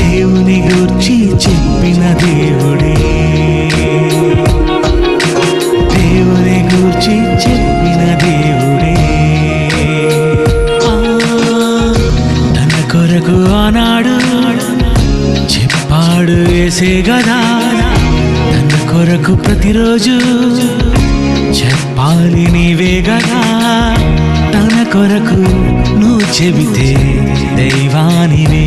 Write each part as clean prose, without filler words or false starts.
దేవుని గూర్చి చెప్పిన దేవుడే, దేవుని గూర్చి చెప్పిన దేవుడే. తన కొరకు ఆనాడు చెప్పాడు యేసే గదా, తన కొరకు ప్రతిరోజు చెప్పాలి నీవే గదా. తన కొరకు నువ్వు చెబితే దైవానివే,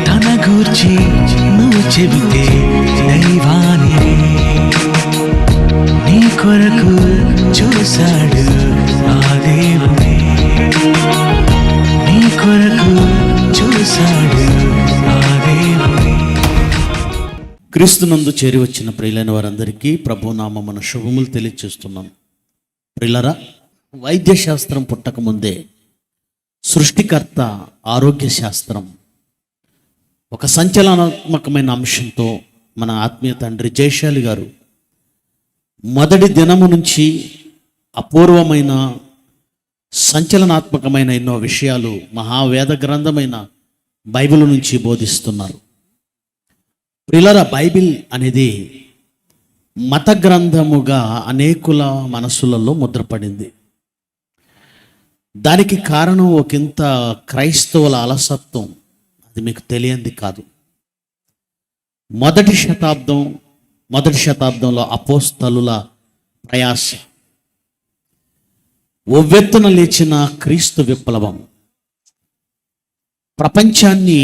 తన గూర్చి నువ్వు చెబితే దైవానివే. నీ కొరకు చూశాడు ఆ దేవుడే, నీ కొరకు చూశాడు ఆ దేవుడే. క్రీస్తునందు చేరి వచ్చిన ప్రియులైన వారందరికీ ప్రభునామమున శుభములు తెలియజేస్తున్నాం. ప్రియులరా, వైద్యశాస్త్రం పుట్టకముందే సృష్టికర్త ఆరోగ్య శాస్త్రం ఒక సంచలనాత్మకమైన అంశంతో మన ఆత్మీయ తండ్రి జయశాలి గారు మొదటి దినము నుంచి అపూర్వమైన సంచలనాత్మకమైన ఎన్నో విషయాలు మహావేద గ్రంథమైన బైబిల్ నుంచి బోధిస్తున్నారు. ప్రియులరా, బైబిల్ అనేది మత గ్రంథముగా అనేకుల మనసులలో ముద్రపడింది. దానికి కారణం ఒకంత క్రైస్తవుల అలసత్వం, అది మీకు తెలియంది కాదు. మొదటి శతాబ్దంలో అపోస్తలుల ప్రయాస, ఒవ్వెత్తున లేచిన క్రీస్తు విప్లవం ప్రపంచాన్ని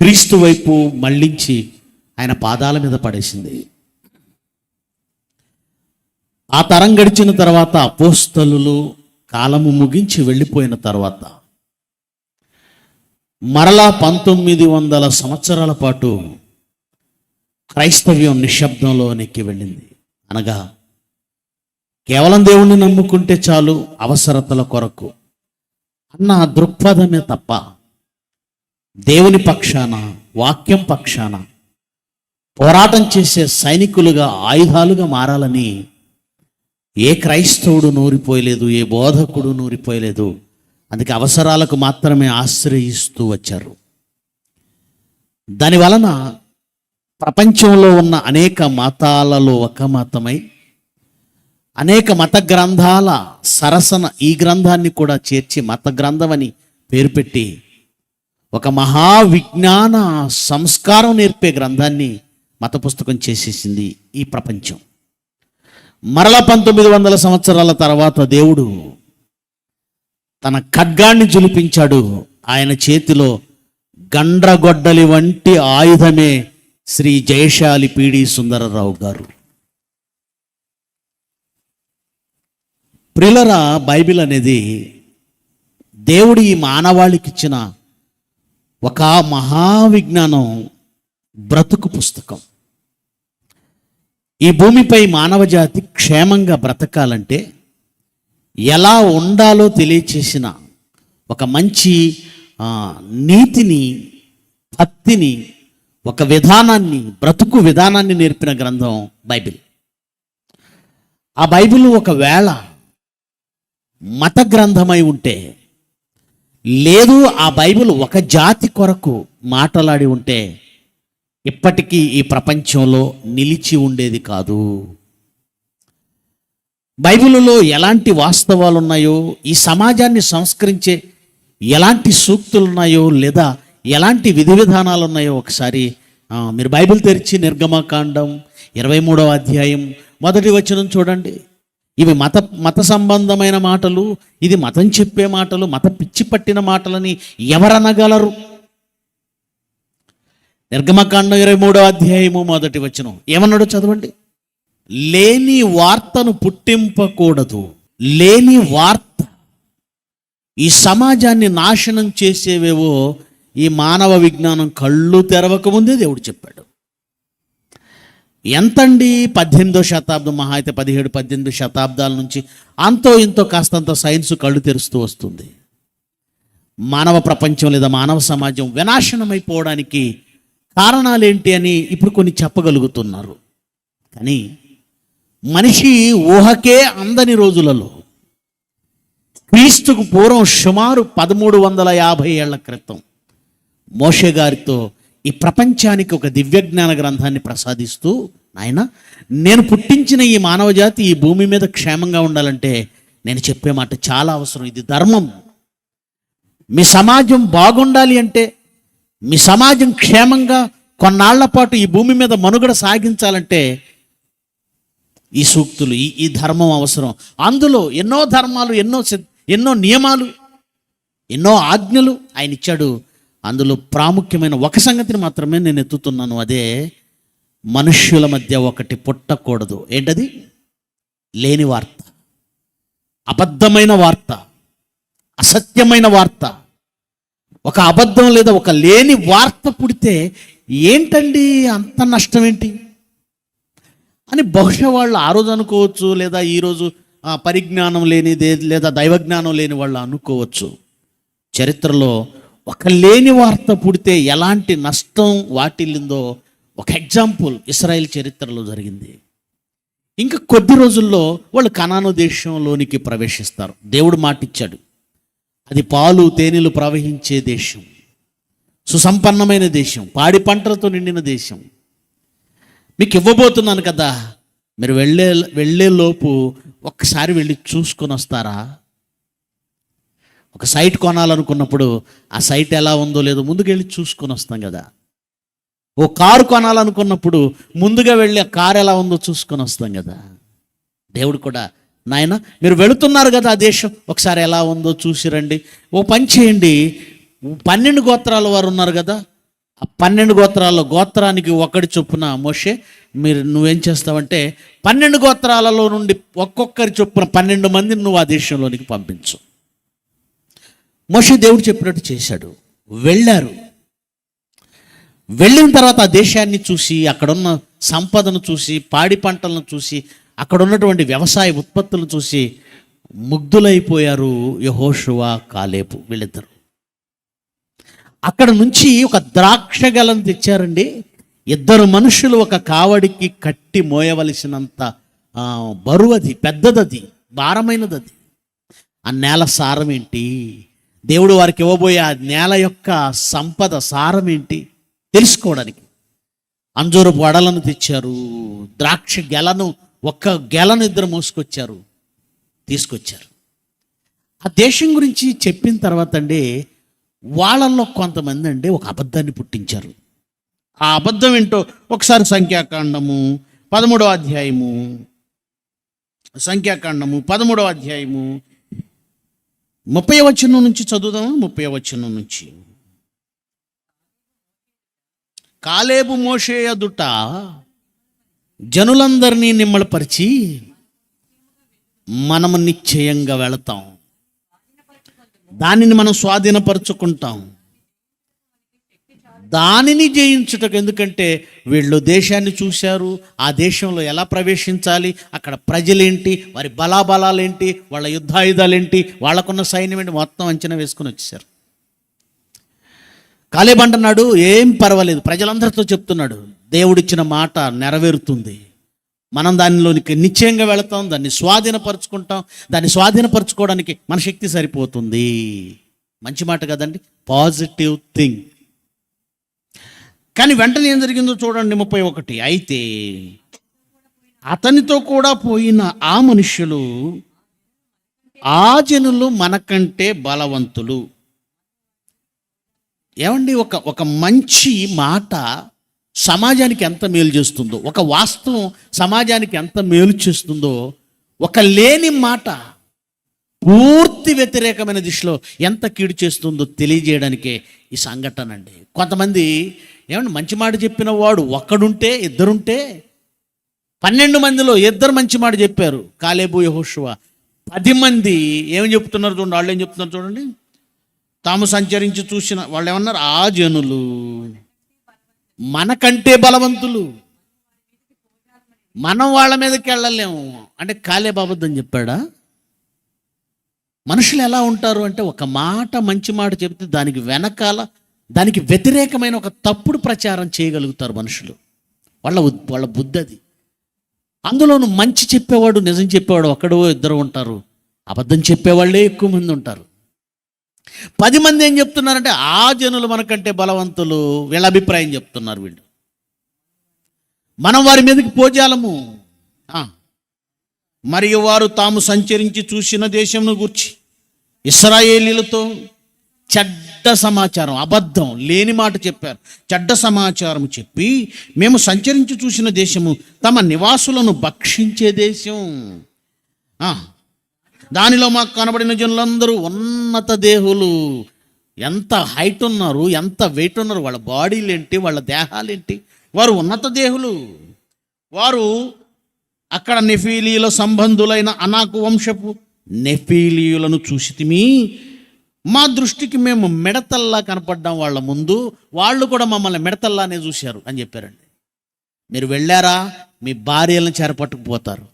క్రీస్తు వైపు మళ్ళించి ఆయన పాదాల మీద పడేసింది. ఆ తరం గడిచిన తర్వాత అపోస్తలులు కాలము ముగించి వెళ్ళిపోయిన తర్వాత మరలా 1900 సంవత్సరాల పాటు క్రైస్తవ్యం నిశ్శబ్దంలో నెక్కి వెళ్ళింది. అనగా కేవలం దేవుణ్ణి నమ్ముకుంటే చాలు అవసరతల కొరకు అన్న దృక్పథమే తప్ప దేవుని పక్షాన, వాక్యం పక్షాన పోరాటం చేసే సైనికులుగా, ఆయుధాలుగా మారాలని ఏ క్రైస్తవుడు నూరిపోయలేదు, ఏ బోధకుడు నూరిపోయలేదు. అందుకే అవసరాలకు మాత్రమే ఆశ్రయిస్తూ వచ్చారు. దానివలన ప్రపంచంలో ఉన్న అనేక మతాలలో ఒక మతమై అనేక మత గ్రంథాల సరసన ఈ గ్రంథాన్ని కూడా చేర్చి మత గ్రంథం అని పేరు పెట్టి ఒక మహావిజ్ఞాన సంస్కారం నేర్పే గ్రంథాన్ని మత పుస్తకం చేసేసింది ఈ ప్రపంచం. మరలా 1900 సంవత్సరాల తర్వాత దేవుడు తన ఖడ్గాన్ని జులిపించాడు. ఆయన చేతిలో గండ్రగొడ్డలి వంటి ఆయుధమే శ్రీ జయశాలి పీడి సుందరరావు గారు. ప్రియులరా, బైబిల్ అనేది దేవుడు ఈ మానవాళికి ఇచ్చిన ఒక మహావిజ్ఞానం, బ్రతుకు పుస్తకం. ఈ భూమిపై మానవ జాతి క్షేమంగా బ్రతకాలంటే ఎలా ఉండాలో తెలియచేసిన ఒక మంచి నీతిని, భక్తిని, ఒక విధానాన్ని, బ్రతుకు విధానాన్ని నేర్పిన గ్రంథం బైబిల్. ఆ బైబిల్ ఒకవేళ మత గ్రంథమై ఉంటే, లేదు ఆ బైబిల్ ఒక జాతి కొరకు మాట్లాడి ఉంటే ఇప్పటికీ ఈ ప్రపంచంలో నిలిచి ఉండేది కాదు. బైబిల్లో ఎలాంటి వాస్తవాలు ఉన్నాయో, ఈ సమాజాన్ని సంస్కరించే ఎలాంటి సూక్తులు ఉన్నాయో, లేదా ఎలాంటి విధి విధానాలు ఉన్నాయో ఒకసారి మీరు బైబిల్ తెరిచి నిర్గమకాండం 23వ అధ్యాయం 1వ వచనం చూడండి. ఇవి మత సంబంధమైన మాటలు, ఇది మతం చెప్పే మాటలు, మత పిచ్చి పట్టిన మాటలని ఎవరనగలరు? నిర్గమకాండం 23వ అధ్యాయము 1వ వచనం ఏమన్నాడో చదవండి. లేని వార్తను పుట్టింపకూడదు. లేని వార్త ఈ సమాజాన్ని నాశనం చేసేవేవో ఈ మానవ విజ్ఞానం కళ్ళు తెరవకముందే దేవుడు చెప్పాడు. ఎంతండి, 18వ శతాబ్దం, మహా అయితే 17-18 శతాబ్దాల నుంచి అంతో ఇంతో కాస్తంత సైన్స్ కళ్ళు తెరుస్తూ వస్తుంది. మానవ ప్రపంచం లేదా మానవ సమాజం వినాశనమైపోవడానికి కారణాలేంటి అని ఇప్పుడు కొన్ని చెప్పగలుగుతున్నారు. కానీ మనిషి ఊహకే అందని రోజులలో, క్రీస్తుకు పూర్వం సుమారు 1350 ఏళ్ల క్రితం మోషే గారితో ఈ ప్రపంచానికి ఒక దివ్యజ్ఞాన గ్రంథాన్ని ప్రసాదిస్తూ, నాయన నేను పుట్టించిన ఈ మానవజాతి ఈ భూమి మీద క్షేమంగా ఉండాలంటే నేను చెప్పే మాట చాలా అవసరం. ఇది ధర్మం. మీ సమాజం బాగుండాలి అంటే, మీ సమాజం క్షేమంగా కొన్నాళ్ల పాటు ఈ భూమి మీద మనుగడ సాగించాలంటే ఈ సూక్తులు, ఈ ధర్మం అవసరం. అందులో ఎన్నో ధర్మాలు, ఎన్నో నియమాలు, ఎన్నో ఆజ్ఞలు ఆయన ఇచ్చాడు. అందులో ప్రాముఖ్యమైన ఒక సంగతిని మాత్రమే నేను ఎత్తుతున్నాను. అదే మనుష్యుల మధ్య ఒకటి పుట్టకూడదు. ఏంటది? లేని వార్త, అబద్ధమైన వార్త, అసత్యమైన వార్త. ఒక అబద్ధం లేదా ఒక లేని వార్త పుడితే ఏంటండి అంత నష్టం ఏంటి అని బహుశా వాళ్ళు ఆ రోజు అనుకోవచ్చు, లేదా ఈరోజు పరిజ్ఞానం లేనిదే లేదా దైవజ్ఞానం లేని వాళ్ళు అనుకోవచ్చు. చరిత్రలో ఒక లేని వార్త పుడితే ఎలాంటి నష్టం వాటిల్లిందో ఒక ఎగ్జాంపుల్ ఇశ్రాయేల్ చరిత్రలో జరిగింది. ఇంకా కొద్ది రోజుల్లో వాళ్ళు కనాను దేశంలోనికి ప్రవేశిస్తారు. దేవుడు మాటిచ్చాడు, అది పాలు తేనెలు ప్రవహించే దేశం, సుసంపన్నమైన దేశం, పాడి పంటలతో నిండిన దేశం. మీకు ఇవ్వబోతున్నాను కదా, మీరు వెళ్ళేలోపు ఒక్కసారి వెళ్ళి చూసుకొని వస్తారా? ఒక సైట్ కొనాలనుకున్నప్పుడు ఆ సైట్ ఎలా ఉందో లేదో ముందుకు వెళ్ళి చూసుకొని వస్తాం కదా. ఓ కారు కొనాలనుకున్నప్పుడు ముందుగా వెళ్ళి ఆ కారు ఎలా ఉందో చూసుకొని వస్తాం కదా. దేవుడు కూడా, నాయన మీరు వెళుతున్నారు కదా ఆ దేశం, ఒకసారి ఎలా ఉందో చూసి రండి. ఓ పని చేయండి, 12 గోత్రాల వారు ఉన్నారు కదా, ఆ 12 గోత్రాల్లో గోత్రానికి ఒకటి చొప్పున మోషే నువ్వేం చేస్తావంటే 12 గోత్రాలలో నుండి ఒక్కొక్కరి చొప్పున 12 మందిని నువ్వు ఆ దేశంలోనికి పంపించు. మోషే దేవుడు చెప్పినట్టు చేశాడు. వెళ్ళారు. వెళ్ళిన తర్వాత ఆ దేశాన్ని చూసి, అక్కడున్న సంపదను చూసి, పాడి పంటలను చూసి, అక్కడ ఉన్నటువంటి వ్యవసాయ ఉత్పత్తులను చూసి ముగ్ధులైపోయారు యెహోషువ, కాలేబు వీళ్ళిద్దరు. అక్కడ నుంచి ఒక ద్రాక్ష గెలను తెచ్చారండి. 2 మనుషులు ఒక కావడికి కట్టి మోయవలసినంత బరువది, పెద్దదది, భారమైనదది. ఆ నేల సారం ఏంటి, దేవుడు వారికి ఇవ్వబోయే ఆ నేల యొక్క సంపద సారం ఏంటి తెలుసుకోవడానికి అంజూరపు వడలను తెచ్చారు. ద్రాక్ష గెలను, ఒక్క గెలను 2 మోసుకొచ్చారు, తీసుకొచ్చారు. ఆ దేశం గురించి చెప్పిన తర్వాత అండి, వాళ్ళల్లో కొంతమంది అండి ఒక అబద్ధాన్ని పుట్టించారు. ఆ అబద్ధం ఏంటో ఒకసారి సంఖ్యాకాండము 13వ అధ్యాయము, సంఖ్యాకాండము 13వ అధ్యాయము 30వ వచనం నుంచి చదువుదాము. 30వ వచనం నుంచి, కాలేబు మోషే ఎదుట జనులందరినీ నిమ్మళపరిచి, మనము నిశ్చయంగా వెళతాం, దానిని మనం స్వాధీనపరుచుకుంటాం, దానిని జయించుటకు. ఎందుకంటే వీళ్ళు దేశాన్ని చూశారు, ఆ దేశంలో ఎలా ప్రవేశించాలి, అక్కడ ప్రజలేంటి, వారి బలాబలాలేంటి, వాళ్ళ యుద్ధాయుధాలేంటి, వాళ్ళకున్న సైన్యం ఏంటి, మొత్తం అంచనా వేసుకుని వచ్చేసారు. కాలేబు అంటున్నాడు, ఏం పర్వాలేదు, ప్రజలందరితో చెప్తున్నాడు, దేవుడిచ్చిన మాట నెరవేరుతుంది, మనం దానిలోనికి నిశ్చయంగా వెళతాం, దాన్ని స్వాధీనపరుచుకుంటాం, దాన్ని స్వాధీనపరచుకోవడానికి మన శక్తి సరిపోతుంది. మంచి మాట కదండి, పాజిటివ్ థింగ్. కానీ వెంటనే ఏం జరిగిందో చూడండి. 31, అయితే అతనితో కూడా పోయిన ఆ మనుష్యులు, ఆ జనులు మనకంటే బలవంతులు. ఏమండి, ఒక మంచి మాట సమాజానికి ఎంత మేలు చేస్తుందో, ఒక వాస్తవం సమాజానికి ఎంత మేలు చేస్తుందో, ఒక లేని మాట పూర్తి వ్యతిరేకమైన దిశలో ఎంత కీడు చేస్తుందో తెలియజేయడానికే ఈ సంఘటన అండి. కొంతమంది ఏమంటే మంచి మాట చెప్పిన వాడు ఒక్కడుంటే, 2 ఉంటే, 12 మందిలో 2 మంచి మాట చెప్పారు, కాలేబు యెహోషువ. 10 మంది ఏం చెప్తున్నారు చూడండి, వాళ్ళు ఏం చెప్తున్నారు చూడండి. తాము సంచరించి చూసిన వాళ్ళు ఏమన్నారు, ఆ జనులు మనకంటే బలవంతులు, మనం వాళ్ళ మీదకి వెళ్ళలేము అంటే కాలేబు అబద్ధం చెప్పాడా? మనుషులు ఎలా ఉంటారు అంటే, ఒక మాట మంచి మాట చెప్తే దానికి వెనకాల దానికి వ్యతిరేకమైన ఒక తప్పుడు ప్రచారం చేయగలుగుతారు మనుషులు. వాళ్ళ బుద్ధి అది. అందులోనూ మంచి చెప్పేవాడు, నిజం చెప్పేవాడు 1 2 ఉంటారు, అబద్ధం చెప్పేవాళ్ళే ఎక్కువ మంది ఉంటారు. 10 మంది ఏం చెప్తున్నారంటే ఆ జనులు మనకంటే బలవంతులు, వీళ్ళ అభిప్రాయం చెప్తున్నారు వీళ్ళు. మనం వారి మీదకి పోజాలము. మరియు వారు తాము సంచరించి చూసిన దేశమును గూర్చి ఇశ్రాయేలీలతో చెడ్డ సమాచారం, అబద్ధం, లేని మాట చెప్పారు. చెడ్డ సమాచారం చెప్పి, మేము సంచరించి చూసిన దేశము తమ నివాసులను భక్షించే దేశం, దానిలో మాకు కనబడిన జనులందరూ ఉన్నత దేహులు. ఎంత హైట్ ఉన్నారు, ఎంత వెయిట్ ఉన్నారు, వాళ్ళ బాడీలు ఏంటి, వాళ్ళ దేహాలేంటి, వారు ఉన్నత దేహులు. వారు అక్కడ నెఫీలీల సంబంధులైన అనాకు వంశపు నెఫీలీయులను చూసితిమి. మా దృష్టికి మేము మిడతల్లా కనపడ్డాం వాళ్ళ ముందు, వాళ్ళు కూడా మమ్మల్ని మిడతల్లానే చూశారు అని చెప్పారండి. మీరు వెళ్ళారా, మీ భార్యలను చెరపట్టుకుపోతారు.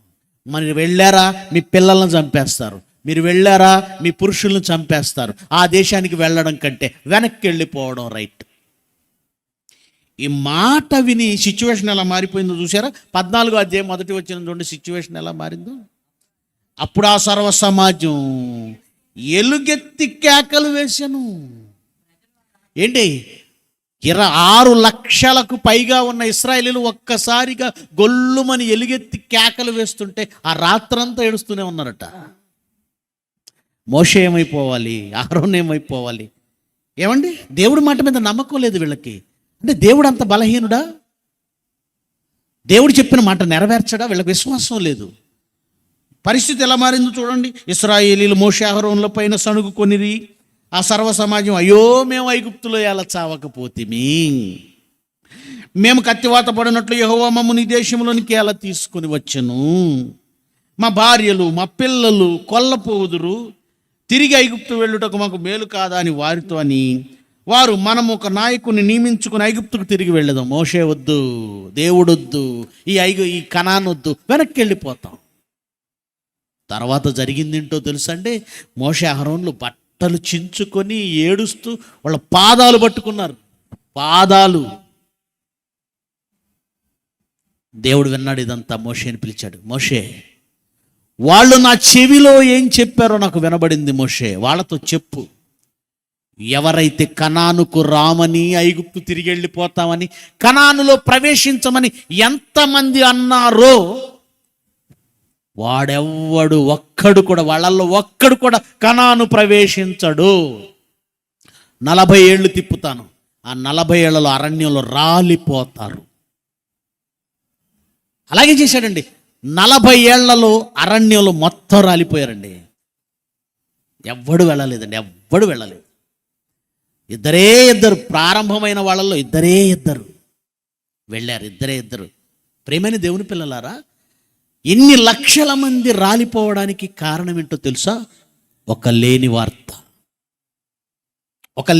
మరి వెళ్ళారా, మీ పిల్లలను చంపేస్తారు. మీరు వెళ్ళారా, మీ పురుషులను చంపేస్తారు. ఆ దేశానికి వెళ్ళడం కంటే వెనక్కి వెళ్ళిపోవడం రైట్. ఈ మాట విని సిచ్యువేషన్ ఎలా మారిపోయిందో చూసారా? 14వ అధ్యాయం మొదటి వచనం చూడండి, సిచ్యువేషన్ ఎలా మారిందో. అప్పుడు ఆ సర్వ సమాజం ఎలుగెత్తి కేకలు వేశాను. ఏంటి, 26 లక్షలకు పైగా ఉన్న ఇశ్రాయేలీలు ఒక్కసారిగా గొల్లుమని ఎలుగెత్తి కేకలు వేస్తుంటే ఆ రాత్రంతా ఏడుస్తూనే ఉన్నారట. మోషే ఏమైపోవాలి, అహరోన్ ఏమైపోవాలి? ఏమండి, దేవుడి మాట మీద నమ్మకం లేదు వీళ్ళకి. అంటే దేవుడు అంత బలహీనుడా? దేవుడు చెప్పిన మాట నెరవేర్చడా? వీళ్ళకి విశ్వాసం లేదు. పరిస్థితి ఎలా మారిందో చూడండి. ఇశ్రాయేలీలు మోషే అహరోన్ల పైన సణుగు కొనిరి. ఆ సర్వ సమాజం, అయ్యో మేము ఐగుప్తులో ఎలా చావకపోతిమి, మేము కత్తివాత పడినట్లు యెహోవా మమ్ముని ఈ దేశంలోనికి ఎలా తీసుకుని వచ్చెను, మా భార్యలు మా పిల్లలు కొల్లపోవుదురు, తిరిగి ఐగుప్తు వెళ్ళుటకు మాకు మేలు కాదా అని వారితో అని వారు, మనము ఒక నాయకుని నియమించుకుని ఐగుప్తుకు తిరిగి వెళ్ళదాం. మోషే వద్దు, దేవుడు వద్దు, ఈ కనాన్ వద్దు, వెనక్కి వెళ్ళిపోతాం. తర్వాత జరిగిందేంటో తెలుసండి. మోషే అహరోన్లు బట్టలు చించుకొని ఏడుస్తూ వాళ్ళ పాదాలు పట్టుకున్నారు. పాదాలు. దేవుడు విన్నాడు ఇదంతా. మోషేని పిలిచాడు. మోషే, వాళ్ళు నా చెవిలో ఏం చెప్పారో నాకు వినబడింది. మోషే, వాళ్ళతో చెప్పు, ఎవరైతే కనానుకు రామని, ఐగుప్తు తిరిగి వెళ్ళిపోతామని, కనానులో ప్రవేశించమని ఎంతమంది అన్నారో వాడెవ్వడు ఒక్కడు కూడా, వాళ్ళల్లో ఒక్కడు కూడా కనాను ప్రవేశించడు. 40 ఏళ్ళు తిప్పుతాను, ఆ 40 ఏళ్లలో అరణ్యంలో రాలిపోతారు. అలాగే చేశాడండి. 40 ఏళ్లలో అరణ్యంలో మొత్తం రాలిపోయారండి. ఎవ్వడు వెళ్ళలేదండి, ఎవ్వడు వెళ్ళలేదు. ఇద్దరు ప్రారంభమైన వాళ్ళల్లో ఇద్దరు వెళ్ళారు. ఇద్దరు. ప్రేమైన దేవుని పిల్లలారా, ఇన్ని లక్షల మంది రాలిపోవడానికి కారణం ఏంటో తెలుసా? ఒక లేని వార్త. ఒక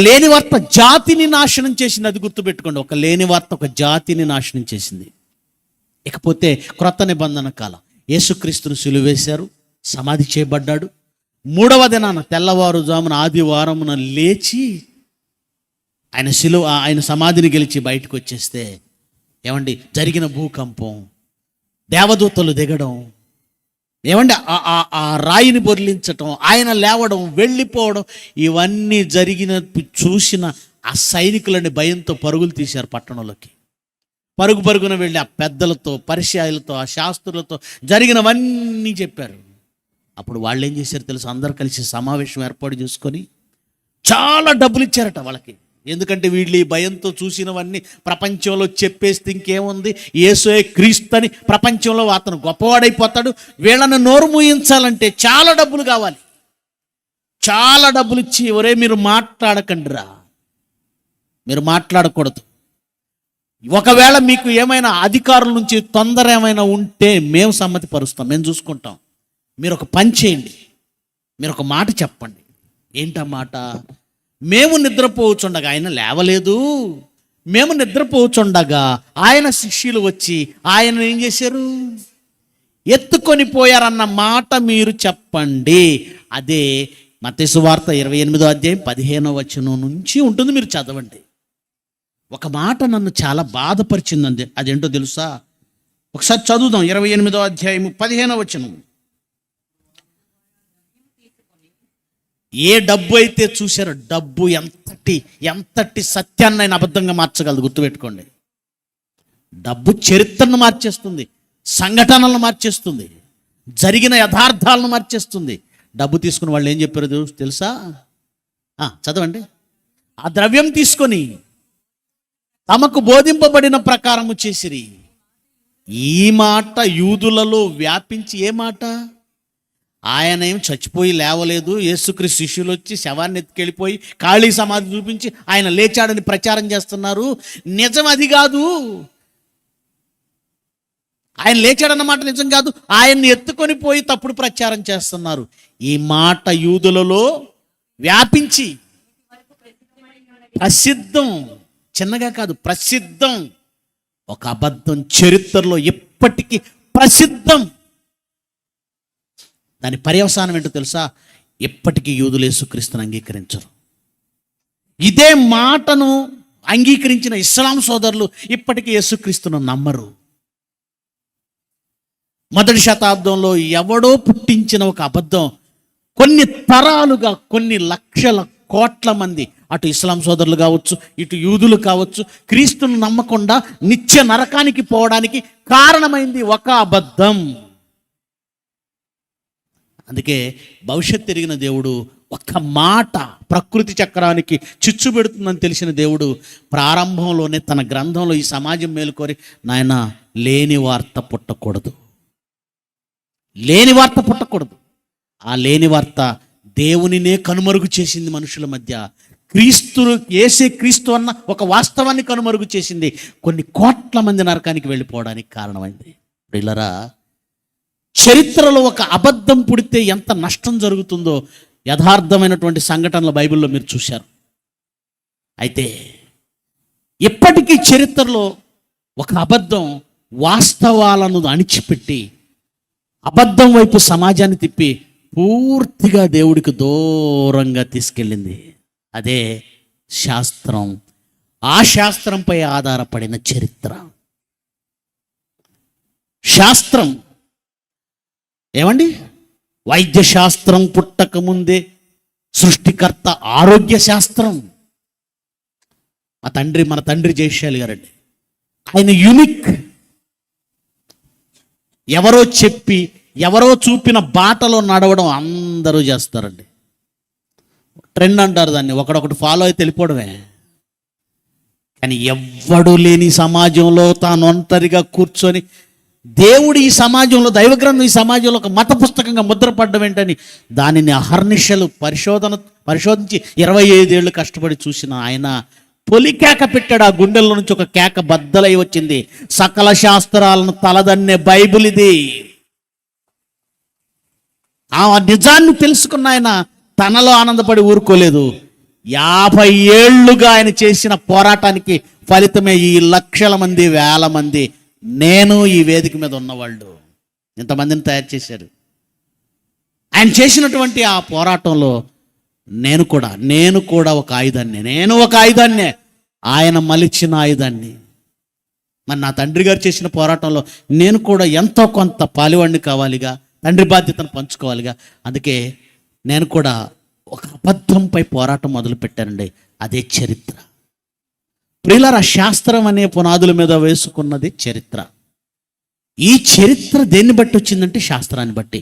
లేని వార్త జాతిని నాశనం చేసింది. అది గుర్తుపెట్టుకోండి. ఒక లేని వార్త ఒక జాతిని నాశనం చేసింది. ఇకపోతే క్రొత్త నిబంధన కాలం, యేసుక్రీస్తును సిలువేశారు, సమాధి చేయబడ్డాడు. 3వ దినాన తెల్లవారుజామున ఆదివారమున లేచి ఆయన సమాధిని గెలిచి బయటకు వచ్చేస్తే, ఏమండి, జరిగిన భూకంపం, దేవదూతలు దిగడం, ఏమండి, ఆ రాయిని బొర్లించటం, ఆయన లేవడం, వెళ్ళిపోవడం, ఇవన్నీ జరిగినట్టు చూసిన ఆ సైనికులని భయంతో పరుగులు తీశారు పట్టణంలోకి. పరుగున వెళ్ళి ఆ పెద్దలతో, పరిచయాలతో, ఆ శాస్త్రులతో జరిగినవన్నీ చెప్పారు. అప్పుడు వాళ్ళు ఏం చేశారు తెలుసు? అందరు కలిసి సమావేశం ఏర్పాటు చేసుకొని చాలా డబ్బులు ఇచ్చారట వాళ్ళకి. ఎందుకంటే వీళ్ళు ఈ భయంతో చూసినవన్నీ ప్రపంచంలో చెప్పేస్తే ఇంకేముంది, యేసే క్రీస్తు అని ప్రపంచంలో అతను గొప్పవాడైపోతాడు. వీళ్ళని నోరు మూయించాలంటే చాలా డబ్బులు కావాలి. చాలా డబ్బులు ఇచ్చి, ఒరే మీరు మాట్లాడకండిరా, మీరు మాట్లాడకూడదు, ఒకవేళ మీకు ఏమైనా అధికారుల నుంచి తొందర ఏమైనా ఉంటే మేము సమ్మతి పరుస్తాం, మేము చూసుకుంటాం, మీరు ఒక పని చేయండి, మీరు ఒక మాట చెప్పండి. ఏంటా మాట? మేము నిద్రపోవచ్చుండగా ఆయన లేవలేదు, మేము నిద్రపోవచ్చుండగా ఆయన శిష్యులు వచ్చి ఆయన ఏం చేశారు? ఎత్తుకొని పోయారన్న మాట మీరు చెప్పండి. అదే మత్తయి సువార్త 28వ అధ్యాయం 15వ వచనం నుంచి ఉంటుంది, మీరు చదవండి. ఒక మాట నన్ను చాలా బాధపరిచిందండి. అదేంటో తెలుసా? ఒకసారి చదువుదాం. 28వ అధ్యాయం 15వ వచనం. ఏ డబ్బు అయితే చూశారో, డబ్బు ఎంతటి సత్యాన్ని ఆయన అబద్ధంగా మార్చగలదు. గుర్తుపెట్టుకోండి. డబ్బు చరిత్రను మార్చేస్తుంది, సంఘటనలను మార్చేస్తుంది, జరిగిన యథార్థాలను మార్చేస్తుంది. డబ్బు తీసుకుని వాళ్ళు ఏం చెప్పారు తెలుసా? చదవండి. ఆ ద్రవ్యం తీసుకొని తమకు బోధింపబడిన ప్రకారము చేసిరి. ఈ మాట యూదులలో వ్యాపించి, ఏ మాట? ఆయన ఏం చచ్చిపోయి లేవలేదు, యేసుక్రీస్తు శిష్యులు వచ్చి శవాన్ని ఎత్తుకెళ్ళిపోయి ఖాళీ సమాధి చూపించి ఆయన లేచాడని ప్రచారం చేస్తున్నారు. నిజం అది కాదు. ఆయన లేచాడన్నమాట నిజం కాదు. ఆయన్ని ఎత్తుకొని పోయి తప్పుడు ప్రచారం చేస్తున్నారు. ఈ మాట యూదులలో వ్యాపించి ప్రసిద్ధం, చిన్నగా కాదు, ప్రసిద్ధం. ఒక అబద్ధం చరిత్రలో ఎప్పటికీ ప్రసిద్ధం. దాని పర్యవసానం ఏంటో తెలుసా? ఎప్పటికీ యూదులు యేసుక్రీస్తును అంగీకరించరు. ఇదే మాటను అంగీకరించిన ఇస్లాం సోదరులు ఇప్పటికీ యేసుక్రీస్తును నమ్మరు. మొదటి శతాబ్దంలో ఎవడో పుట్టించిన ఒక అబద్ధం కొన్ని తరాలుగా, కొన్ని లక్షల కోట్ల మంది, అటు ఇస్లాం సోదరులు కావచ్చు, ఇటు యూదులు కావచ్చు, క్రీస్తును నమ్మకుండా నిత్య నరకానికి పోవడానికి కారణమైంది ఒక అబద్ధం. అందుకే భవిష్యత్తు ఎరిగిన దేవుడు ఒక్క మాట ప్రకృతి చక్రానికి చిచ్చు పెడుతుందని తెలిసిన దేవుడు ప్రారంభంలోనే తన గ్రంథంలో ఈ సమాజం మేలుకోరి, నాయన లేని వార్త పుట్టకూడదు, లేని వార్త పుట్టకూడదు. ఆ లేని వార్త దేవునినే కనుమరుగు చేసింది మనుషుల మధ్య. యేసే క్రీస్తు అన్న ఒక వాస్తవాన్ని కనుమరుగు చేసింది. కొన్ని కోట్ల మంది నరకానికి వెళ్ళిపోవడానికి కారణమైంది. ప్రియులారా, చరిత్రలో ఒక అబద్ధం పుడితే ఎంత నష్టం జరుగుతుందో యథార్థమైనటువంటి సంఘటనలు బైబిల్లో మీరు చూశారు. అయితే ఎప్పటికీ చరిత్రలో ఒక అబద్ధం వాస్తవాలను అణిచిపెట్టి అబద్ధం వైపు సమాజాన్ని తిప్పి పూర్తిగా దేవుడికి దూరంగా తీసుకెళ్ళింది. అదే శాస్త్రం. ఆ శాస్త్రంపై ఆధారపడిన చరిత్ర. శాస్త్రం ఏమండి? వైద్య శాస్త్రం పుట్టకముందే సృష్టికర్త ఆరోగ్య శాస్త్రం. మన తండ్రి జయశాలి గారండి, ఆయన యూనిక్. ఎవరో చెప్పి, ఎవరో చూపిన బాటలో నడవడం అందరూ చేస్తారండి. ట్రెండ్ అంటారు దాన్ని, ఒకడొకటి ఫాలో అయితే వెళ్ళిపోవడమే. కానీ ఎవ్వడూ లేని సమాజంలో తాను ఒంటరిగా కూర్చొని దేవుడు ఈ సమాజంలో, దైవగ్రంథం ఈ సమాజంలో ఒక మత పుస్తకంగా ముద్రపడ్డం ఏంటని దానిని అహర్నిశలు పరిశోధించి 25 ఏళ్ళు కష్టపడి చూసిన ఆయన పొలికేక పెట్టాడు. ఆ గుండెల్లో నుంచి ఒక కేక బద్దలై వచ్చింది. సకల శాస్త్రాలను తలదన్నే బైబిల్ ఇది. ఆ నిజాన్ని తెలుసుకున్న ఆయన తనలో ఆనందపడి ఊరుకోలేదు. 50 ఏళ్లుగా ఆయన చేసిన పోరాటానికి ఫలితమే ఈ లక్షల మంది, వేల మంది, నేను ఈ వేదిక మీద ఉన్నవాళ్ళు ఇంతమందిని తయారు చేశారు. ఆయన చేసినటువంటి ఆ పోరాటంలో నేను కూడా ఒక ఆయుధాన్ని, నేను ఒక ఆయుధాన్నే, ఆయన మలిచిన ఆయుధాన్ని. మరి నా తండ్రి గారు చేసిన పోరాటంలో నేను కూడా ఎంతో కొంత పాలివాడిని కావాలిగా, తండ్రి బాధ్యతను పంచుకోవాలిగా. అందుకే నేను కూడా ఒక అబద్ధంపై పోరాటం మొదలుపెట్టానండి. అదే చరిత్ర. ప్రియులారా, శాస్త్రం అనే పునాదుల మీద వేసుకున్నది చరిత్ర. ఈ చరిత్ర దేన్ని బట్టి వచ్చిందంటే శాస్త్రాన్ని బట్టి.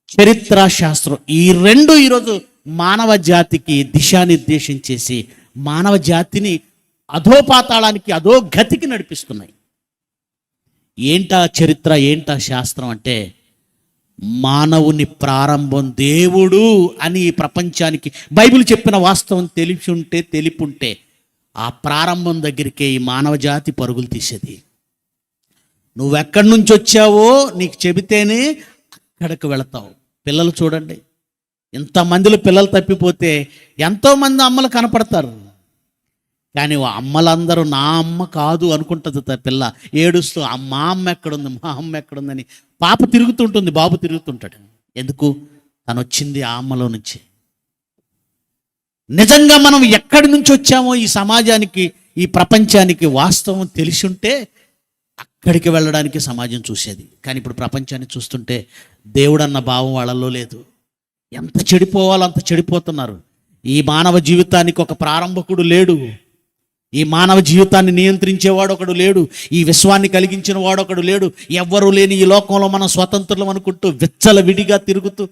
చరిత్ర, శాస్త్రం ఈ రెండు ఈరోజు మానవ జాతికి దిశానిర్దేశం చేసి మానవ జాతిని అధోపాతాళానికి, అధోగతికి నడిపిస్తున్నాయి. ఏంటా చరిత్ర, ఏంటా శాస్త్రం అంటే, మానవుని ప్రారంభం దేవుడు అని ఈ ప్రపంచానికి బైబిల్ చెప్పిన వాస్తవం తెలిపుంటే ఆ ప్రారంభం దగ్గరికే ఈ మానవ జాతి పరుగులు తీసేది. నువ్వెక్కడి నుంచి వచ్చావో నీకు చెబితేనే అక్కడికి వెళతావు. పిల్లలు చూడండి, ఇంతమందిలో పిల్లలు తప్పిపోతే ఎంతోమంది అమ్మలు కనపడతారు. కానీ అమ్మలందరూ నా అమ్మ కాదు అనుకుంటుంది పిల్ల. ఏడుస్తూ మా అమ్మ ఎక్కడుంది, మా అమ్మ ఎక్కడుందని పాప తిరుగుతుంటుంది, బాబు తిరుగుతుంటాడు. ఎందుకు? తను వచ్చింది ఆ అమ్మలో నుంచి. నిజంగా మనం ఎక్కడి నుంచి వచ్చామో ఈ సమాజానికి, ఈ ప్రపంచానికి వాస్తవం తెలిసి ఉంటే అక్కడికి వెళ్ళడానికి సమాజం చూసేది. కానీ ఇప్పుడు ప్రపంచాన్ని చూస్తుంటే దేవుడన్న భావం వాళ్ళలో లేదు. ఎంత చెడిపోవాలో అంత చెడిపోతున్నారు. ఈ మానవ జీవితానికి ఒక ప్రారంభకుడు లేడు, ఈ మానవ జీవితాన్ని నియంత్రించేవాడు ఒకడు లేడు, ఈ విశ్వాన్ని కలిగించిన వాడు ఒకడు లేడు. ఎవ్వరూ లేని ఈ లోకంలో మనం స్వతంత్రులం అనుకుంటూ విచ్చలవిడిగా తిరుగుతూ,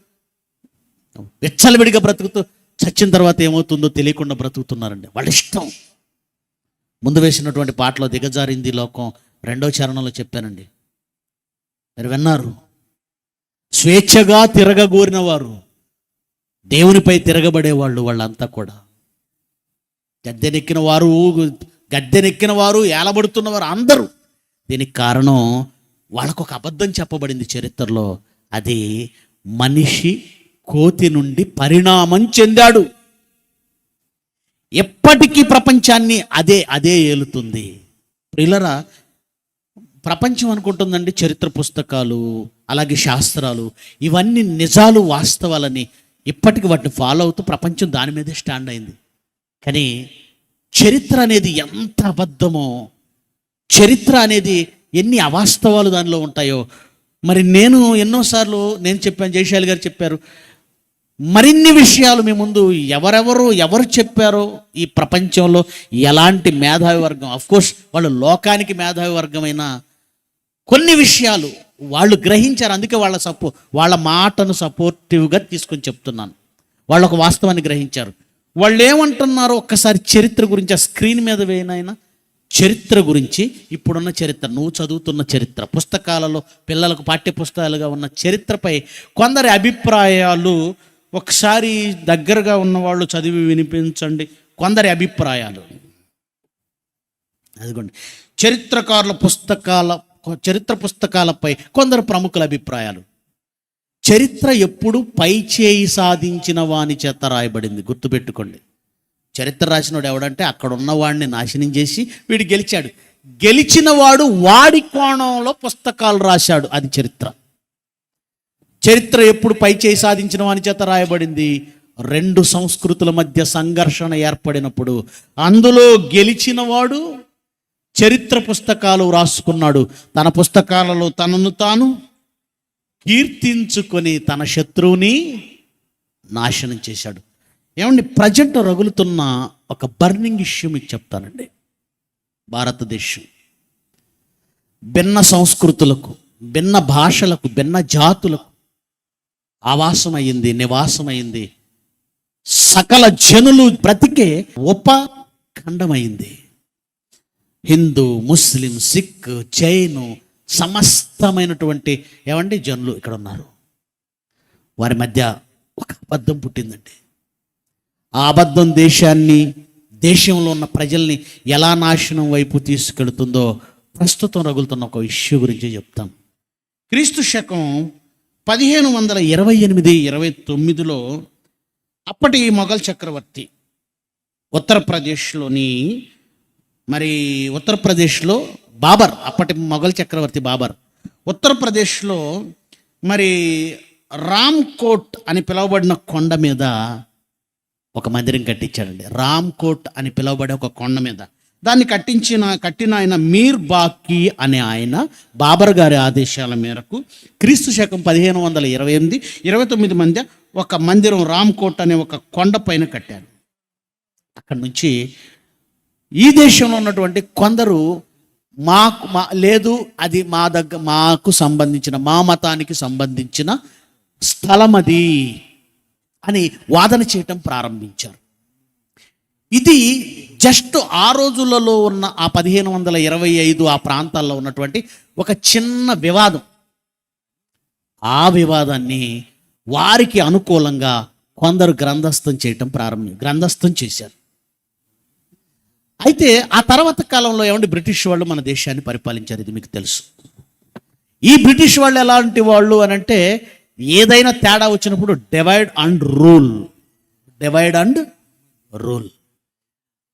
విచ్చలవిడిగా బ్రతుకుతూ చచ్చిన తర్వాత ఏమవుతుందో తెలియకుండా బ్రతుకుతున్నారండి. వాళ్ళ ఇష్టం. ముందు వేసినటువంటి పాటలో దిగజారింది లోకం 2వ చరణంలో చెప్పానండి, మీరు విన్నారు. స్వేచ్ఛగా తిరగగోరిన వారు, దేవునిపై తిరగబడేవాళ్ళు, వాళ్ళంతా కూడా గద్దెనెక్కిన వారు ఏలబడుతున్నవారు అందరూ. దీనికి కారణం వాళ్ళకు ఒక అబద్ధం చెప్పబడింది చరిత్రలో. అది మనిషి కోతి నుండి పరిణామం చెందాడు. ఎప్పటికీ ప్రపంచాన్ని అదే ఏలుతుంది. ప్రియులరా, ప్రపంచం అనుకుంటుందండి చరిత్ర పుస్తకాలు అలాగే శాస్త్రాలు ఇవన్నీ నిజాలు వాస్తవాలని, ఇప్పటికి వాటిని ఫాలో అవుతూ ప్రపంచం దాని మీదే స్టాండ్ అయింది. కానీ చరిత్ర అనేది ఎంత అబద్ధమో, చరిత్ర అనేది ఎన్ని అవాస్తవాలు దానిలో ఉంటాయో. మరి నేను ఎన్నోసార్లు చెప్పాను, జయశాలి గారు చెప్పారు, మరిన్ని విషయాలు మీ ముందు ఎవరు చెప్పారో ఈ ప్రపంచంలో ఎలాంటి మేధావి వర్గం, అఫ్కోర్స్ వాళ్ళు లోకానికి మేధావి వర్గమైన కొన్ని విషయాలు వాళ్ళు గ్రహించారు. అందుకే వాళ్ళ మాటను సపోర్టివ్గా తీసుకొని చెప్తున్నాను. వాళ్ళు ఒక వాస్తవాన్ని గ్రహించారు. వాళ్ళు ఏమంటున్నారో ఒక్కసారి చరిత్ర గురించి ఆ స్క్రీన్ మీద వేయనైనా, చరిత్ర గురించి, ఇప్పుడున్న చరిత్ర, నువ్వు చదువుతున్న చరిత్ర, పుస్తకాలలో పిల్లలకు పాఠ్య పుస్తకాలుగా ఉన్న చరిత్రపై కొందరి అభిప్రాయాలు ఒకసారి దగ్గరగా ఉన్నవాళ్ళు చదివి వినిపించండి. కొందరి అభిప్రాయాలు అదిగోండి, చరిత్ర పుస్తకాలపై కొందరు ప్రముఖుల అభిప్రాయాలు. చరిత్ర ఎప్పుడు పై చేయి సాధించిన వాని చేత రాయబడింది. గుర్తుపెట్టుకోండి, చరిత్ర రాసినవాడు ఎవడంటే అక్కడ ఉన్నవాడిని నాశనం చేసి వీడు గెలిచాడు. గెలిచిన వాడు వాడి కోణంలో పుస్తకాలు రాశాడు. అది చరిత్ర. చరిత్ర ఎప్పుడు పై చేయి సాధించిన వాని చేత రాయబడింది. 2 సంస్కృతుల మధ్య సంఘర్షణ ఏర్పడినప్పుడు అందులో గెలిచిన వాడు చరిత్ర పుస్తకాలు రాసుకున్నాడు. తన పుస్తకాలలో తనను తాను కీర్తించుకొని తన శత్రువుని నాశనం చేశాడు. ఏమండి, ప్రజెంట్ రగులుతున్న ఒక బర్నింగ్ ఇష్యూ మీకు చెప్తానండి. భారతదేశం భిన్న సంస్కృతులకు, భిన్న భాషలకు, భిన్న జాతులకు ఆవాసమైంది, నివాసమైంది. సకల జనులు బ్రతికే ఉపఖండమైంది. హిందూ, ముస్లిం, సిక్, జైను సమస్తమైనటువంటి జనులు ఇక్కడ ఉన్నారు. వారి మధ్య ఒక అబద్ధం పుట్టిందండి. ఆ అబద్ధం దేశంలో ఉన్న ప్రజల్ని ఎలా నాశనం వైపు తీసుకెళ్తుందో ప్రస్తుతం రగులుతున్న ఒక ఇష్యూ గురించి చెప్తాం. క్రీస్తు శకం 1528-29లో అప్పటి మొఘల్ చక్రవర్తి ఉత్తరప్రదేశ్లో బాబర్, అప్పటి మొఘల్ చక్రవర్తి బాబర్ ఉత్తరప్రదేశ్లో రామ్ కోట్ అని పిలువబడిన కొండ మీద ఒక మందిరం కట్టించాడండి. రామ్ కోట్ అని పిలువబడే ఒక కొండ మీద దాన్ని కట్టిన ఆయన మీర్ బాకీ అనే ఆయన బాబర్ గారి ఆదేశాల మేరకు క్రీస్తు శకం 1528-29 మధ్య ఒక మందిరం రామ్ కోట్ అనే ఒక కొండ పైన కట్టాడు. అక్కడి నుంచి ఈ దేశంలో ఉన్నటువంటి కొందరు లేదు, అది మాకు సంబంధించిన, మా మతానికి సంబంధించిన స్థలం అది అని వాదన చేయటం ప్రారంభించారు. ఇది జస్ట్ ఆ రోజులలో ఉన్న ఆ 1525 ఆ ప్రాంతాల్లో ఉన్నటువంటి ఒక చిన్న వివాదం. ఆ వివాదాన్ని వారికి అనుకూలంగా కొందరు గ్రంథస్థం చేశారు. అయితే ఆ తర్వాత కాలంలో బ్రిటిష్ వాళ్ళు మన దేశాన్ని పరిపాలించారు. ఇది మీకు తెలుసు. ఈ బ్రిటిష్ వాళ్ళు ఎలాంటి వాళ్ళు అనంటే, ఏదైనా తేడా వచ్చినప్పుడు డివైడ్ అండ్ రూల్.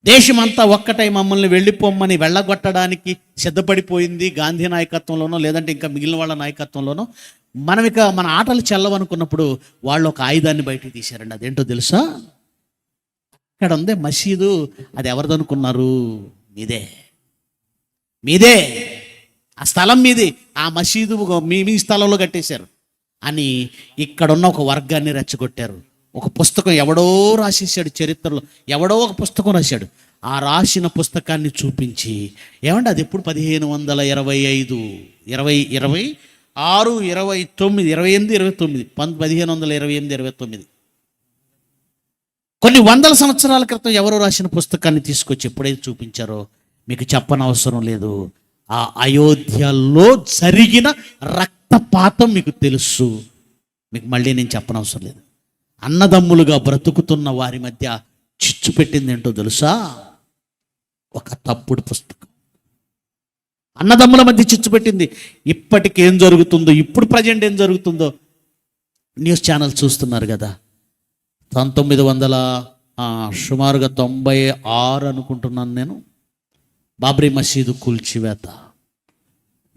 దేశమంతా ఒక్కటై మమ్మల్ని వెళ్ళిపోమ్మని వెళ్ళగొట్టడానికి సిద్ధపడిపోయింది. గాంధీ నాయకత్వంలోనో లేదంటే ఇంకా మిగిలిన వాళ్ళ నాయకత్వంలోనో మన ఆటలు చెల్లవనుకున్నప్పుడు వాళ్ళు ఒక ఆయుధాన్ని బయటికి తీశారండి. అదేంటో తెలుసా? ఇక్కడ ఉంది మసీదు. అది ఎవరిదనుకున్నారు? మీదే. ఆ స్థలం మీది. ఆ మసీదు మీ స్థలంలో కట్టేశారు. అని ఇక్కడున్న ఒక వర్గాన్ని రెచ్చగొట్టారు. ఒక పుస్తకం ఎవడో రాసేసాడు, చరిత్రలో ఎవడో ఒక పుస్తకం రాశాడు. ఆ రాసిన పుస్తకాన్ని చూపించి, ఏమంటే అది ఎప్పుడు 1525 26 29 28 29 1528 29 కొన్ని వందల సంవత్సరాల క్రితం ఎవరో రాసిన పుస్తకాన్ని తీసుకొచ్చి ఎప్పుడైతే చూపించారో మీకు చెప్పనవసరం లేదు. ఆ అయోధ్యలో జరిగిన రక్తపాతం మీకు తెలుసు. మీకు మళ్ళీ నేను చెప్పనవసరం లేదు. అన్నదమ్ములుగా బ్రతుకుతున్న వారి మధ్య చిచ్చు పెట్టింది ఏంటో తెలుసా? ఒక తప్పుడు పుస్తకం. అన్నదమ్ముల మధ్య చిచ్చు పెట్టింది. ఇప్పటికి ఏం జరుగుతుందో, ఇప్పుడు ప్రజెంట్ ఏం జరుగుతుందో న్యూస్ ఛానల్ చూస్తున్నారు కదా. 1900 సుమారుగా 96 అనుకుంటున్నాను నేను, బాబ్రీ మసీదు కూల్చివేత.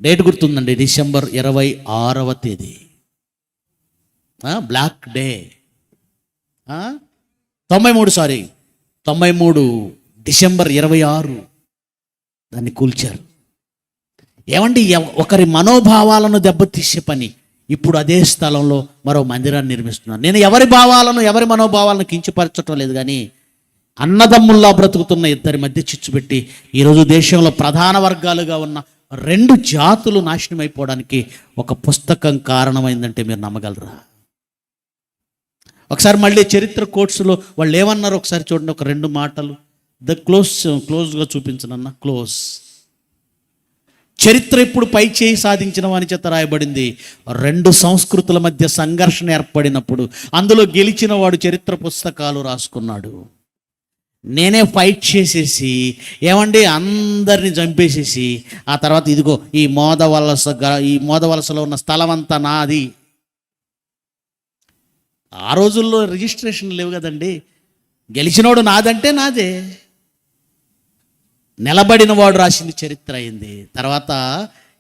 డేట్ గుర్తుందండి, డిసెంబర్ 26వ తేదీ, బ్లాక్ డే. 93 డిసెంబర్ 26 దాన్ని కూల్చారు. ఏమండి, ఒకరి మనోభావాలను దెబ్బతీసే పని. ఇప్పుడు అదే స్థలంలో మరో మందిరాన్ని నిర్మిస్తున్నారు. నేను ఎవరి భావాలను, ఎవరి మనోభావాలను కించపరచటం లేదు, కానీ అన్నదమ్ముల్లా బ్రతుకుతున్న ఇద్దరి మధ్య చిచ్చుపెట్టి ఈరోజు దేశంలో ప్రధాన వర్గాలుగా ఉన్న 2 జాతులు నాశనం అయిపోవడానికి ఒక పుస్తకం కారణమైందంటే మీరు నమ్మగలరా? ఒకసారి మళ్ళీ చరిత్ర కోర్సులో వాళ్ళు ఏమన్నారో ఒకసారి చూడండి, ఒక 2 మాటలు. క్లోజ్గా చూపించనన్నా, క్లోజ్. చరిత్ర ఇప్పుడు పై చేయి సాధించిన వాని చేత రాయబడింది. 2 సంస్కృతుల మధ్య సంఘర్షణ ఏర్పడినప్పుడు అందులో గెలిచిన వాడు చరిత్ర పుస్తకాలు రాసుకున్నాడు. నేనే ఫైట్ చేసేసి, ఏమండి, అందరిని చంపేసేసి ఆ తర్వాత ఇదిగో ఈ మోదవలసలో ఉన్న స్థలం అంతా నాది. ఆ రోజుల్లో రిజిస్ట్రేషన్ లేవు కదండి. గెలిచినోడు నాదంటే నాదే. నిలబడిన వాడు రాసింది చరిత్ర అయింది. తర్వాత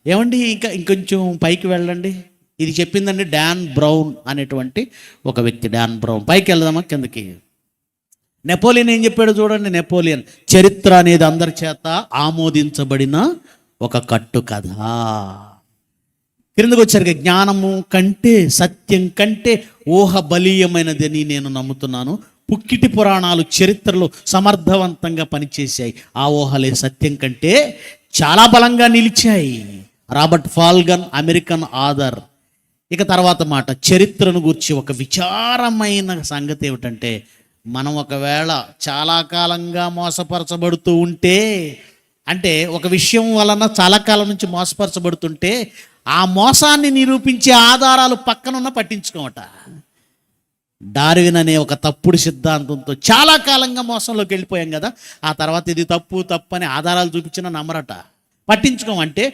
ఏమండి, ఇంకొంచెం పైకి వెళ్ళండి. ఇది చెప్పిందండి డాన్ బ్రౌన్ అనేటువంటి ఒక వ్యక్తి. Don brown. పైకి వెళ్దామా, కిందకి. నెపోలియన్ ఏం చెప్పాడు చూడండి. నెపోలియన్, చరిత్ర అనేది అందరి చేత ఆమోదించబడిన ఒక కట్టు కథ. క్రిందకు వచ్చారు, జ్ఞానము కంటే, సత్యం కంటే ఊహ బలీయమైనదని నేను నమ్ముతున్నాను. పుక్కిటి పురాణాలు చరిత్రలో సమర్థవంతంగా పనిచేశాయి. ఆ ఊహలే సత్యం కంటే చాలా బలంగా నిలిచాయి. Robert Fulghum, American author. ఇక తర్వాత మాట, చరిత్రను గురించి ఒక విచారమైన సంగతి ఏమిటంటే, మనం ఒకవేళ చాలా కాలంగా మోసపరచబడుతూ ఉంటే, అంటే ఒక విషయం వలన చాలా కాలం నుంచి మోసపరచబడుతుంటే, ఆ మోసాన్ని నిరూపించే ఆధారాలు పక్కనున్న పట్టించుకోమట. డార్విన్ అనే ఒక తప్పుడు సిద్ధాంతంతో చాలా కాలంగా మోసంలోకి వెళ్ళిపోయాం కదా. ఆ తర్వాత ఇది తప్పు అని ఆధారాలు చూపించినా నమ్మరట, పట్టించుకోమంటే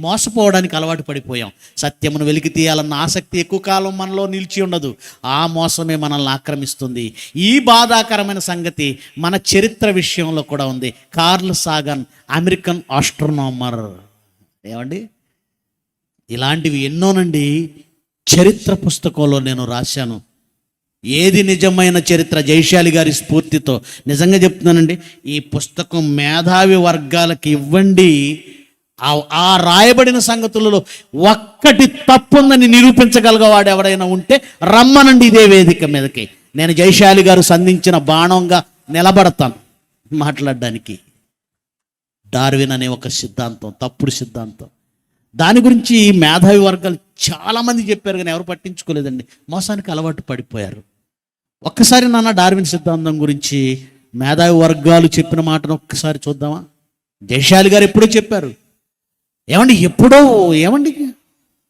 మోసపోవడానికి అలవాటు పడిపోయాం. సత్యమును వెలికి తీయాలన్న ఆసక్తి ఎక్కువ కాలం మనలో నిలిచి ఉండదు. ఆ మోసమే మనల్ని ఆక్రమిస్తుంది. ఈ బాధాకరమైన సంగతి మన చరిత్ర విషయంలో కూడా ఉంది. Carl Sagan, American astronomer. ఏమండి, ఇలాంటివి ఎన్నోనండి చరిత్ర పుస్తకంలో నేను రాశాను. ఏది నిజమైన చరిత్ర? జైశాలి గారి స్ఫూర్తితో నిజంగా చెప్తున్నానండి, ఈ పుస్తకం మేధావి వర్గాలకు ఇవ్వండి. ఆ రాయబడిన సంగతులలో ఒక్కటి తప్పుందని నిరూపించగలగవాడు ఎవడైనా ఉంటే రమ్మనండి ఇదే వేదిక మీదకి. నేను జైశాలి గారు సంధించిన బాణంగా నిలబడతాను మాట్లాడడానికి. డార్విన్ అనే ఒక సిద్ధాంతం, తప్పుడు సిద్ధాంతం. దాని గురించి మేధావి వర్గాలు చాలామంది చెప్పారు, కానీ ఎవరు పట్టించుకోలేదండి. మోసానికి అలవాటు పడిపోయారు. ఒక్కసారి నాన్న డార్విన్ సిద్ధాంతం గురించి మేధావి వర్గాలు చెప్పిన మాటను ఒక్కసారి చూద్దామా? జైశాలి గారు ఎప్పుడో చెప్పారు. ఏమండి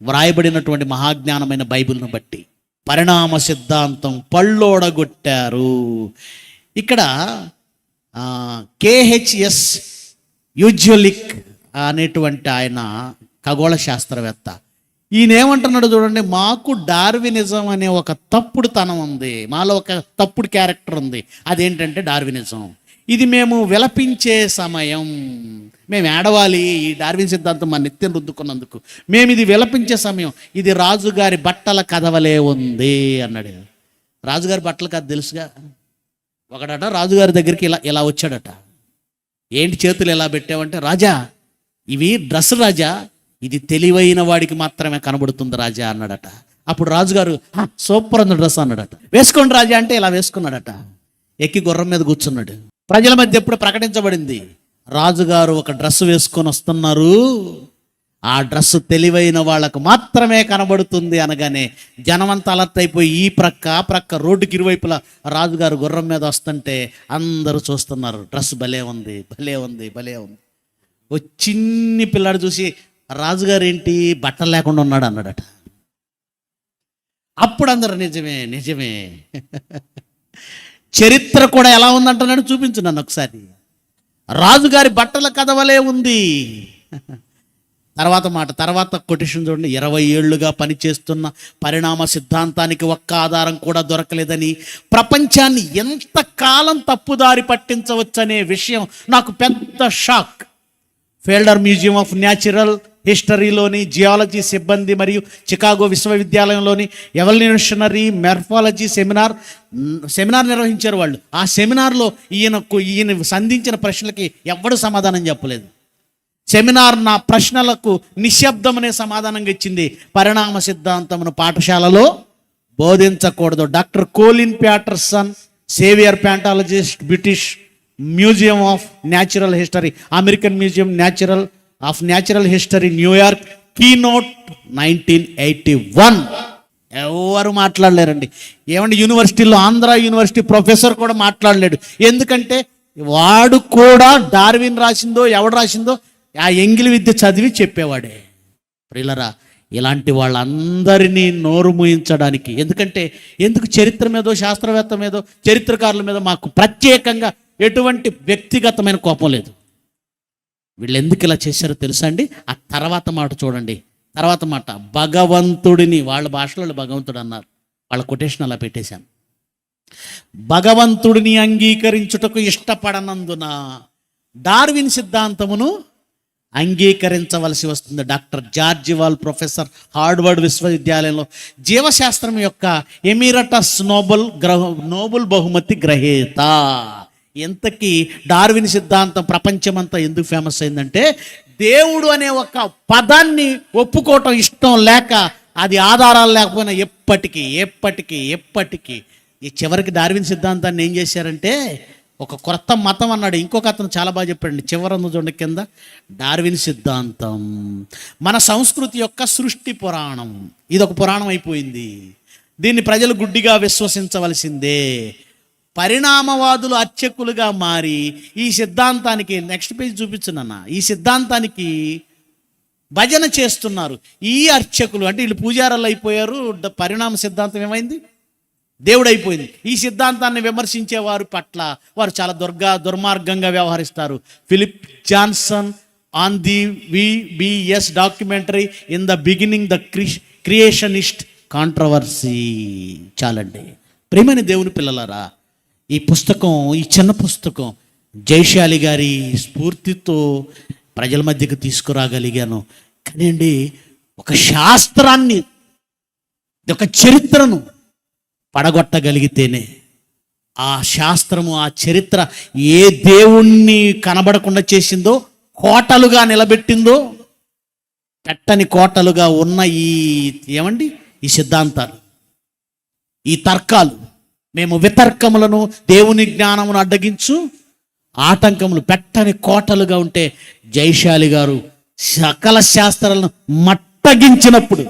వ్రాయబడినటువంటి మహాజ్ఞానమైన బైబిల్ను బట్టి పరిణామ సిద్ధాంతం పళ్ళోడగొట్టారు. ఇక్కడ KHS యూజ్వలిక్ అనేటువంటి ఆయన ఖగోళ శాస్త్రవేత్త. ఈయన ఏమంటున్నాడు చూడండి, మాకు డార్వినిజం అనే ఒక తప్పుడు తనం ఉంది, మాలో ఒక తప్పుడు క్యారెక్టర్ ఉంది. అదేంటంటే డార్వినిజం. ఇది మేము విలపించే సమయం, మేము ఏడవాలి. ఈ డార్విన్ సిద్ధాంతం మా నిత్యం రుద్దుకున్నందుకు మేము ఇది విలపించే సమయం. ఇది రాజుగారి బట్టల కథవలే ఉంది అన్నాడు. రాజుగారి బట్టల కథ తెలుసుగా. ఒకడట రాజుగారి దగ్గరికి ఇలా వచ్చాడట. ఏంటి చేతులు ఎలా పెట్టావంటే, రాజా ఇవి డ్రెస్ రాజా, ఇది తెలివైన వాడికి మాత్రమే కనబడుతుంది రాజా అన్నాడట. అప్పుడు రాజుగారు సూపర్ ఉంది డ్రెస్ అన్నాడట. వేసుకోండి రాజా అంటే ఇలా వేసుకున్నాడట. ఎక్కి గుర్రం మీద కూర్చున్నాడు. ప్రజల మధ్య ఎప్పుడు ప్రకటించబడింది, రాజుగారు ఒక డ్రెస్ వేసుకొని వస్తున్నారు, ఆ డ్రెస్ తెలివైన వాళ్ళకు మాత్రమే కనబడుతుంది అనగానే జనమంతా అలర్ట్ అయిపోయి ఈ ప్రక్క ఆ ప్రక్క రోడ్డుకి ఇరువైపులా రాజుగారు గుర్రం మీద వస్తుంటే అందరూ చూస్తున్నారు. డ్రెస్ భలే ఉంది, భలే ఉంది, భలే ఉంది. ఓ చిన్ని పిల్లాడు చూసి రాజుగారు ఏంటి బట్టలు లేకుండా ఉన్నాడు అన్నాడట. అప్పుడు అందరూ నిజమే నిజమే, చరిత్ర కూడా ఎలా ఉందంటున్నాడు చూపించు నన్ను ఒకసారి. రాజుగారి బట్టల కథవలే ఉంది. తర్వాత కొటేషన్ చూడండి. 20 ఏళ్లుగా పనిచేస్తున్న పరిణామ సిద్ధాంతానికి ఒక్క ఆధారం కూడా దొరకలేదని, ప్రపంచాన్ని ఎంతకాలం తప్పుదారి పట్టించవచ్చనే విషయం నాకు పెద్ద shock. Field Museum of Natural హిస్టరీలోని జియాలజీ సిబ్బంది మరియు చికాగో విశ్వవిద్యాలయంలోని ఎవల్యూషనరీ మార్ఫాలజీ సెమినార్ నిర్వహించారు వాళ్ళు. ఆ సెమినార్లో ఈయన సంధించిన ప్రశ్నలకి ఎవ్వడు సమాధానం చెప్పలేదు. సెమినార్ నా ప్రశ్నలకు నిశ్శబ్దమనే సమాధానంగా ఇచ్చింది. పరిణామ సిద్ధాంతమును పాఠశాలలో బోధించకూడదు. Doctor Colin Patterson, senior palaeontologist, British museum of natural history, American museum of natural history, New York, keynote 1981. ఎవరు మాట్లాడలేరండి. ఏమంటే యూనివర్సిటీలో ఆంధ్ర యూనివర్సిటీ ప్రొఫెసర్ కూడా మాట్లాడలేడు. ఎందుకంటే వాడు కూడా డార్విన్ రాసిందో ఎవడు రాసిందో ఆ ఎంగిలి విద్య చదివి చెప్పేవాడే. ప్రియులరా, ఇలాంటి వాళ్ళందరినీ నోరు మూయించడానికి ఎందుకు చరిత్ర మీదో శాస్త్రవేత్త మీదో చరిత్రకారుల మీద మాకు ప్రత్యేకంగా ఎటువంటి వ్యక్తిగతమైన కోపం లేదు. వీళ్ళు ఎందుకు ఇలా చేశారో తెలుసా అండి? ఆ తర్వాత మాట చూడండి. తర్వాత మాట, భగవంతుడిని, వాళ్ళ భాషలో భగవంతుడు అన్నారు, వాళ్ళ కొటేషన్ అలా పెట్టేశాను. భగవంతుడిని అంగీకరించుటకు ఇష్టపడనందున డార్విన్ సిద్ధాంతమును అంగీకరించవలసి వస్తుంది. Doctor George wall, professor, Harvard విశ్వవిద్యాలయంలో జీవశాస్త్రం యొక్క ఎమిరటస్ నోబెల్ బహుమతి గ్రహీత. ఎంతకీ డార్విన్ సిద్ధాంతం ప్రపంచమంతా ఎందుకు ఫేమస్ అయిందంటే, దేవుడు అనే ఒక పదాన్ని ఒప్పుకోవటం ఇష్టం లేక, అది ఆధారాలు లేకపోయినా ఎప్పటికీ ఈ చివరికి డార్విన్ సిద్ధాంతాన్ని ఏం చేశారంటే ఒక కొత్త మతం అన్నాడు. ఇంకొక అతను చాలా బాగా చెప్పాడండి, చివరన్న చూడండి కింద, డార్విన్ సిద్ధాంతం మన సంస్కృతి యొక్క సృష్టి పురాణం. ఇది ఒక పురాణం అయిపోయింది, దీన్ని ప్రజలు గుడ్డిగా విశ్వసించవలసిందే. పరిణామవాదులు అర్చకులుగా మారి ఈ సిద్ధాంతానికి, నెక్స్ట్ పేజ్ చూపించునన్నా, ఈ సిద్ధాంతానికి భజన చేస్తున్నారు. ఈ అర్చకులు అంటే వీళ్ళు పూజారులు అయిపోయారు. పరిణామ సిద్ధాంతం ఏమైంది? దేవుడు అయిపోయింది. ఈ సిద్ధాంతాన్ని విమర్శించే వారి పట్ల వారు చాలా దుర్మార్గంగా వ్యవహరిస్తారు. Philip Johnson on the VBS documentary in the beginning the creationist controversy. చాలండి ప్రియమైన దేవుని పిల్లలారా, ఈ పుస్తకం, ఈ చిన్న పుస్తకం జయశాలి గారి స్ఫూర్తితో ప్రజల మధ్యకు తీసుకురాగలిగాను. కానీ అండి, ఒక శాస్త్రాన్ని, ఒక చరిత్రను పడగొట్టగలిగితేనే, ఆ శాస్త్రము, ఆ చరిత్ర ఏ దేవుణ్ణి కనబడకుండా చేసిందో, కోటలుగా నిలబెట్టిందో, పెట్టని కోటలుగా ఉన్న ఈ సిద్ధాంతాలు, ఈ తర్కాలు, మేము వితర్కములను దేవుని జ్ఞానమును అడ్డగించు ఆటంకములు పెట్టని కోటలుగా ఉంటే, జయశాలి గారు సకల శాస్త్రాలను మట్టగించినప్పుడు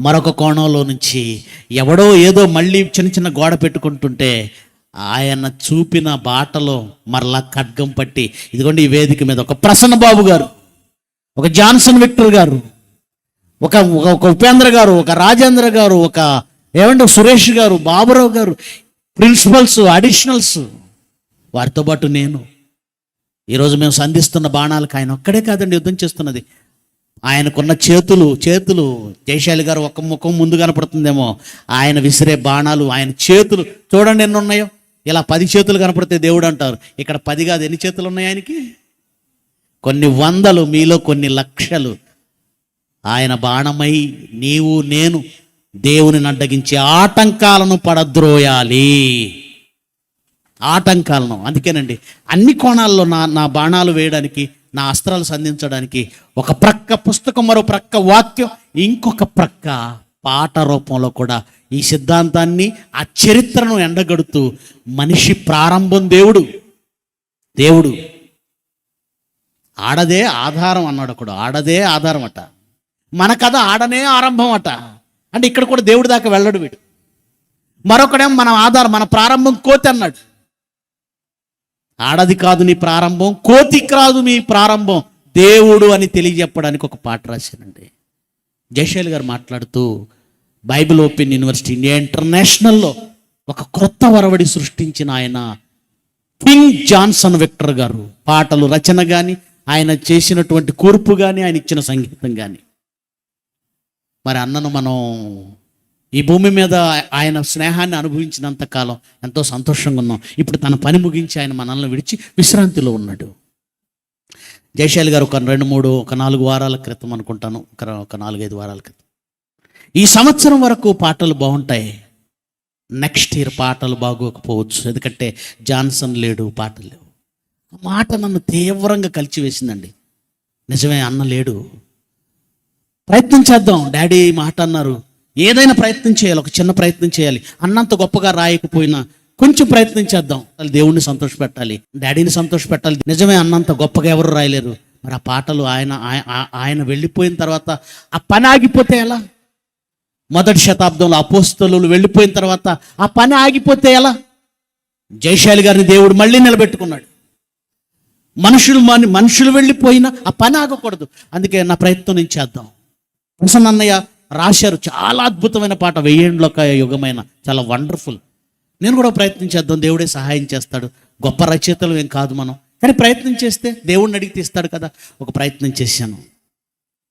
మరొక కోణంలో నుంచి ఎవడో ఏదో మళ్ళీ చిన్న గోడ పెట్టుకుంటుంటే, ఆయన చూపిన బాటలో మరలా ఖడ్గం పట్టి, ఇదిగోండి ఈ వేదిక మీద ఒక ప్రసన్న బాబు గారు, ఒక జాన్సన్ విక్టర్ గారు, ఒక ఉపేంద్ర గారు, ఒక రాజేంద్ర గారు, ఒక సురేష్ గారు, బాబురావు గారు, ప్రిన్సిపల్స్, అడిషనల్స్, వారితో పాటు నేను, ఈరోజు మేము సంధిస్తున్న బాణాలకు ఆయన ఒక్కడే కాదండి యుద్ధం చేస్తున్నది. ఆయనకున్న చేతులు జయశాలి గారు ఒక ముఖం ముందు కనపడుతుందేమో, ఆయన విసిరే బాణాలు, ఆయన చేతులు చూడండి ఎన్ని ఉన్నాయో. ఇలా 10 చేతులు కనపడితే దేవుడు అంటారు, ఇక్కడ 10 కాదు, ఎన్ని చేతులు ఉన్నాయి ఆయనకి? కొన్ని వందలు, మీలో కొన్ని లక్షలు. ఆయన బాణమై నీవు నేను దేవుని అడ్డగించి ఆటంకాలను పడద్రోయాలి, ఆటంకాలను. అందుకేనండి అన్ని కోణాల్లో నా బాణాలు వేయడానికి, నా అస్త్రాలు సంధించడానికి ఒక ప్రక్క పుస్తకం, మరో ప్రక్క వాక్యం, ఇంకొక ప్రక్క పాట రూపంలో కూడా ఈ సిద్ధాంతాన్ని, ఆ చరిత్రను ఎండగడుతూ మనిషి ప్రారంభం దేవుడు ఆడదే ఆధారం అన్నాడు ఒకడు. ఆడదే ఆధారం అట, మన కథ ఆడనే ఆరంభం అట. అంటే ఇక్కడ కూడా దేవుడి దాకా వెళ్ళడు వీడు. మరొకడేమో మన ఆధారం, మన ప్రారంభం కోతి అన్నాడు. ఆడది కాదు నీ ప్రారంభం, కోతికి రాదు మీ ప్రారంభం, దేవుడు అని తెలియజెప్పడానికి ఒక పాట రాశానండి. జయశైల్ గారు మాట్లాడుతూ బైబిల్ ఓపెన్ యూనివర్సిటీ ఇండియా ఇంటర్నేషనల్లో ఒక క్రొత్త వరవడి సృష్టించిన ఆయన కింగ్ జాన్సన్ విక్టర్ గారు. పాటలు రచన కానీ, ఆయన చేసినటువంటి కూర్పు కానీ, ఆయన ఇచ్చిన సంగీతం కానీ. మరి అన్నను మనం ఈ భూమి మీద ఆయన స్నేహాన్ని అనుభవించినంత కాలం ఎంతో సంతోషంగా ఉన్నాం. ఇప్పుడు తన పని ముగించి ఆయన మనల్ని విడిచి విశ్రాంతిలో ఉన్నాడు. జయశైల్ గారు ఒక 4 వారాల క్రితం అనుకుంటాను, ఒక 4-5 వారాల క్రితం, ఈ సంవత్సరం వరకు పాటలు బాగుంటాయి, నెక్స్ట్ ఇయర్ పాటలు బాగోకపోవచ్చు, ఎందుకంటే జాన్సన్ లేడు, పాటలు లేవు. ఆ మాట నన్ను తీవ్రంగా కలిచివేసిందండి. నిజమే, అన్న లేడు, ప్రయత్నం చేద్దాం. డాడీ మాట అన్నారు, ఏదైనా ప్రయత్నం చేయాలి, ఒక చిన్న ప్రయత్నం చేయాలి. అన్నంత గొప్పగా రాయకపోయినా కొంచెం ప్రయత్నం చేద్దాం. దేవుణ్ణి సంతోషపెట్టాలి, డాడీని సంతోషపెట్టాలి. నిజమే, అన్నంత గొప్పగా ఎవరు రాయలేరు. మరి ఆ పాటలు ఆయన వెళ్ళిపోయిన తర్వాత ఆ పని ఆగిపోతే ఎలా? మొదటి శతాబ్దంలో అపోస్తలులు వెళ్ళిపోయిన తర్వాత ఆ పని ఆగిపోతే ఎలా? జయశైలి గారిని దేవుడు మళ్ళీ నిలబెట్టుకున్నాడు. మనుషులు వెళ్ళిపోయినా ఆ పని ఆగకూడదు. అందుకే నా ప్రయత్నం నేను చేద్దాం. అన్నయ్య రాశారు చాలా అద్భుతమైన పాట, 1000 ఏండ్లొక యుగమైన, చాలా వండర్ఫుల్. నేను కూడా ప్రయత్నం చేద్దాం, దేవుడే సహాయం చేస్తాడు. గొప్ప రచయితలు ఏం కాదు మనం, కానీ ప్రయత్నం చేస్తే దేవుడిని అడిగి తీస్తాడు కదా. ఒక ప్రయత్నం చేశాను.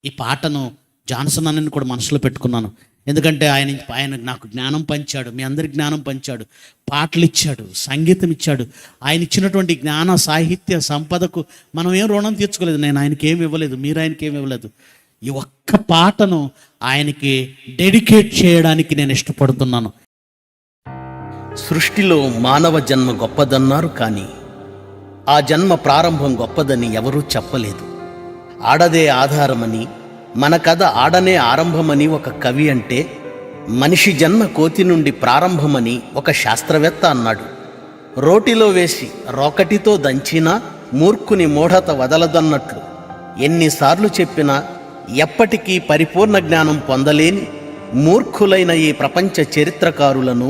ఈ పాటను జాన్సన్ అన్నని కూడా మనసులో పెట్టుకున్నాను. ఎందుకంటే ఆయన నాకు జ్ఞానం పంచాడు, మీ అందరికి జ్ఞానం పంచాడు, పాటలు ఇచ్చాడు, సంగీతం ఇచ్చాడు. ఆయన ఇచ్చినటువంటి జ్ఞాన సాహిత్య సంపదకు మనం ఏం రుణం తీర్చుకోలేదు. నేను ఆయనకి ఏమి ఇవ్వలేదు, మీరు ఆయనకి ఏమి ఇవ్వలేదు. ఈ ఒక్క పాటను ఆయనకి డెడికేట్ చేయడానికి నేను ఇష్టపడుతున్నాను. సృష్టిలో మానవ జన్మ గొప్పదన్నారు, కానీ ఆ జన్మ ప్రారంభం గొప్పదని ఎవరూ చెప్పలేదు. ఆడదే ఆధారమని, మన కథ ఆడనే ఆరంభమని ఒక కవి అంటే, మనిషి జన్మ కోతి నుండి ప్రారంభమని ఒక శాస్త్రవేత్త అన్నాడు. రోటిలో వేసి రోకటితో దంచినా మూర్ఖుని మూఢత వదలదన్నట్లు ఎన్నిసార్లు చెప్పినా ఎప్పటికీ పరిపూర్ణ జ్ఞానం పొందలేని మూర్ఖులైన ఈ ప్రపంచ చరిత్రకారులను,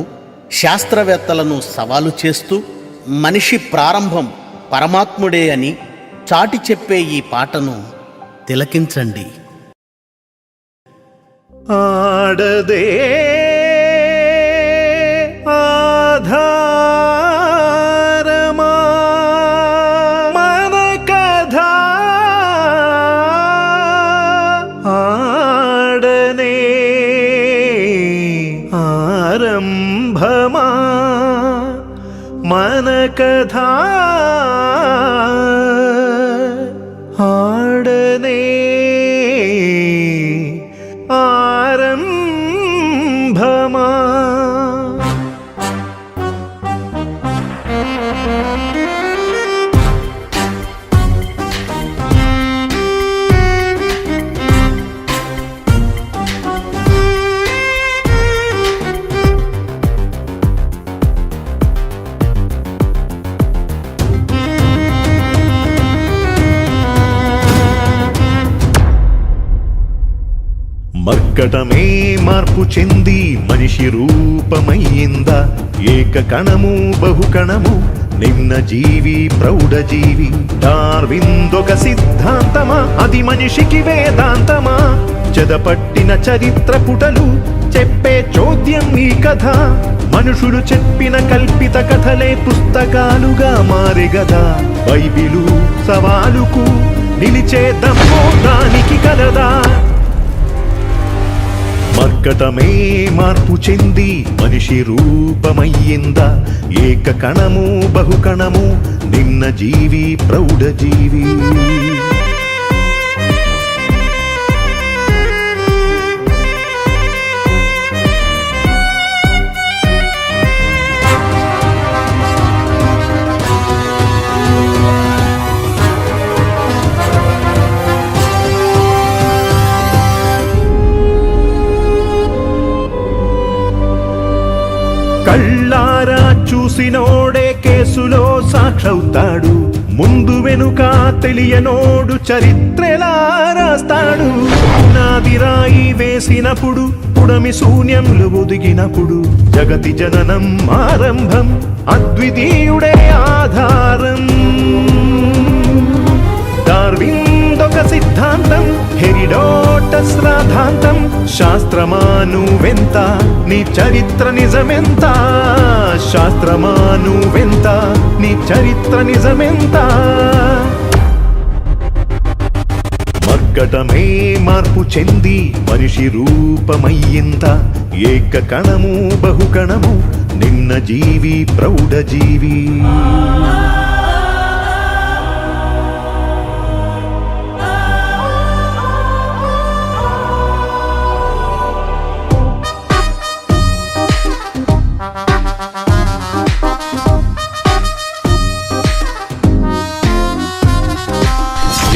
శాస్త్రవేత్తలను సవాలు చేస్తూ మనిషి ప్రారంభం పరమాత్ముడే అని చాటి చెప్పే ఈ పాటను తిలకించండి. ఆడదే ఆధారమా మన కథ, ఆడనే ఆరంభమా మన కథ, ఆడనే ఆరంభమా. మర్కటమే మార్పు చెంది మనిషి రూపమయ్యిందా, ఏక కణము బహుకణము నిమ్న జీవి ప్రౌఢజీవి. డార్విందొక సిద్ధాంతమా, అది మనిషికి వేదాంతమా? చెదపట్టిన చరిత్ర పుటలు చెప్పే చోద్యం ఈ కథ. మనుషులు చెప్పిన కల్పిత కథలే పుస్తకాలుగా మారెగదా. బైబిలు సవాలుకు నిలిచే దమ్మో దానికి కలదా. మర్కటమే మార్పు చెంది మనిషి రూపమయ్యిందా, ఏక కణము బహుకణము నిమ్న జీవి ప్రౌఢజీవి. చూసినోడే కేసులో సాక్షవుతాడు, ముందు వెనుక తెలియనోడు చరిత్రలా రాస్తాడు. నాది రాయి వేసినప్పుడు, పుడమి శూన్యంలో ఒదిగినప్పుడు, జగతి జననం ఆరంభం, అద్వితీయుడే ఆధారం. డార్విన్దొక సిద్ధాంతం, హెరిడోటస్ రాధాంతం. శాస్త్రమానువెంత, నీ చరిత్ర నిజమెంత? శాస్త్రమానువెంత, నీ చరిత్ర నిజమెంత? మర్కటమే మార్పు చెంది మనిషి రూపమయ్యింత, ఏక కణము బహుకణము, నిన్న జీవి ప్రౌఢ జీవి.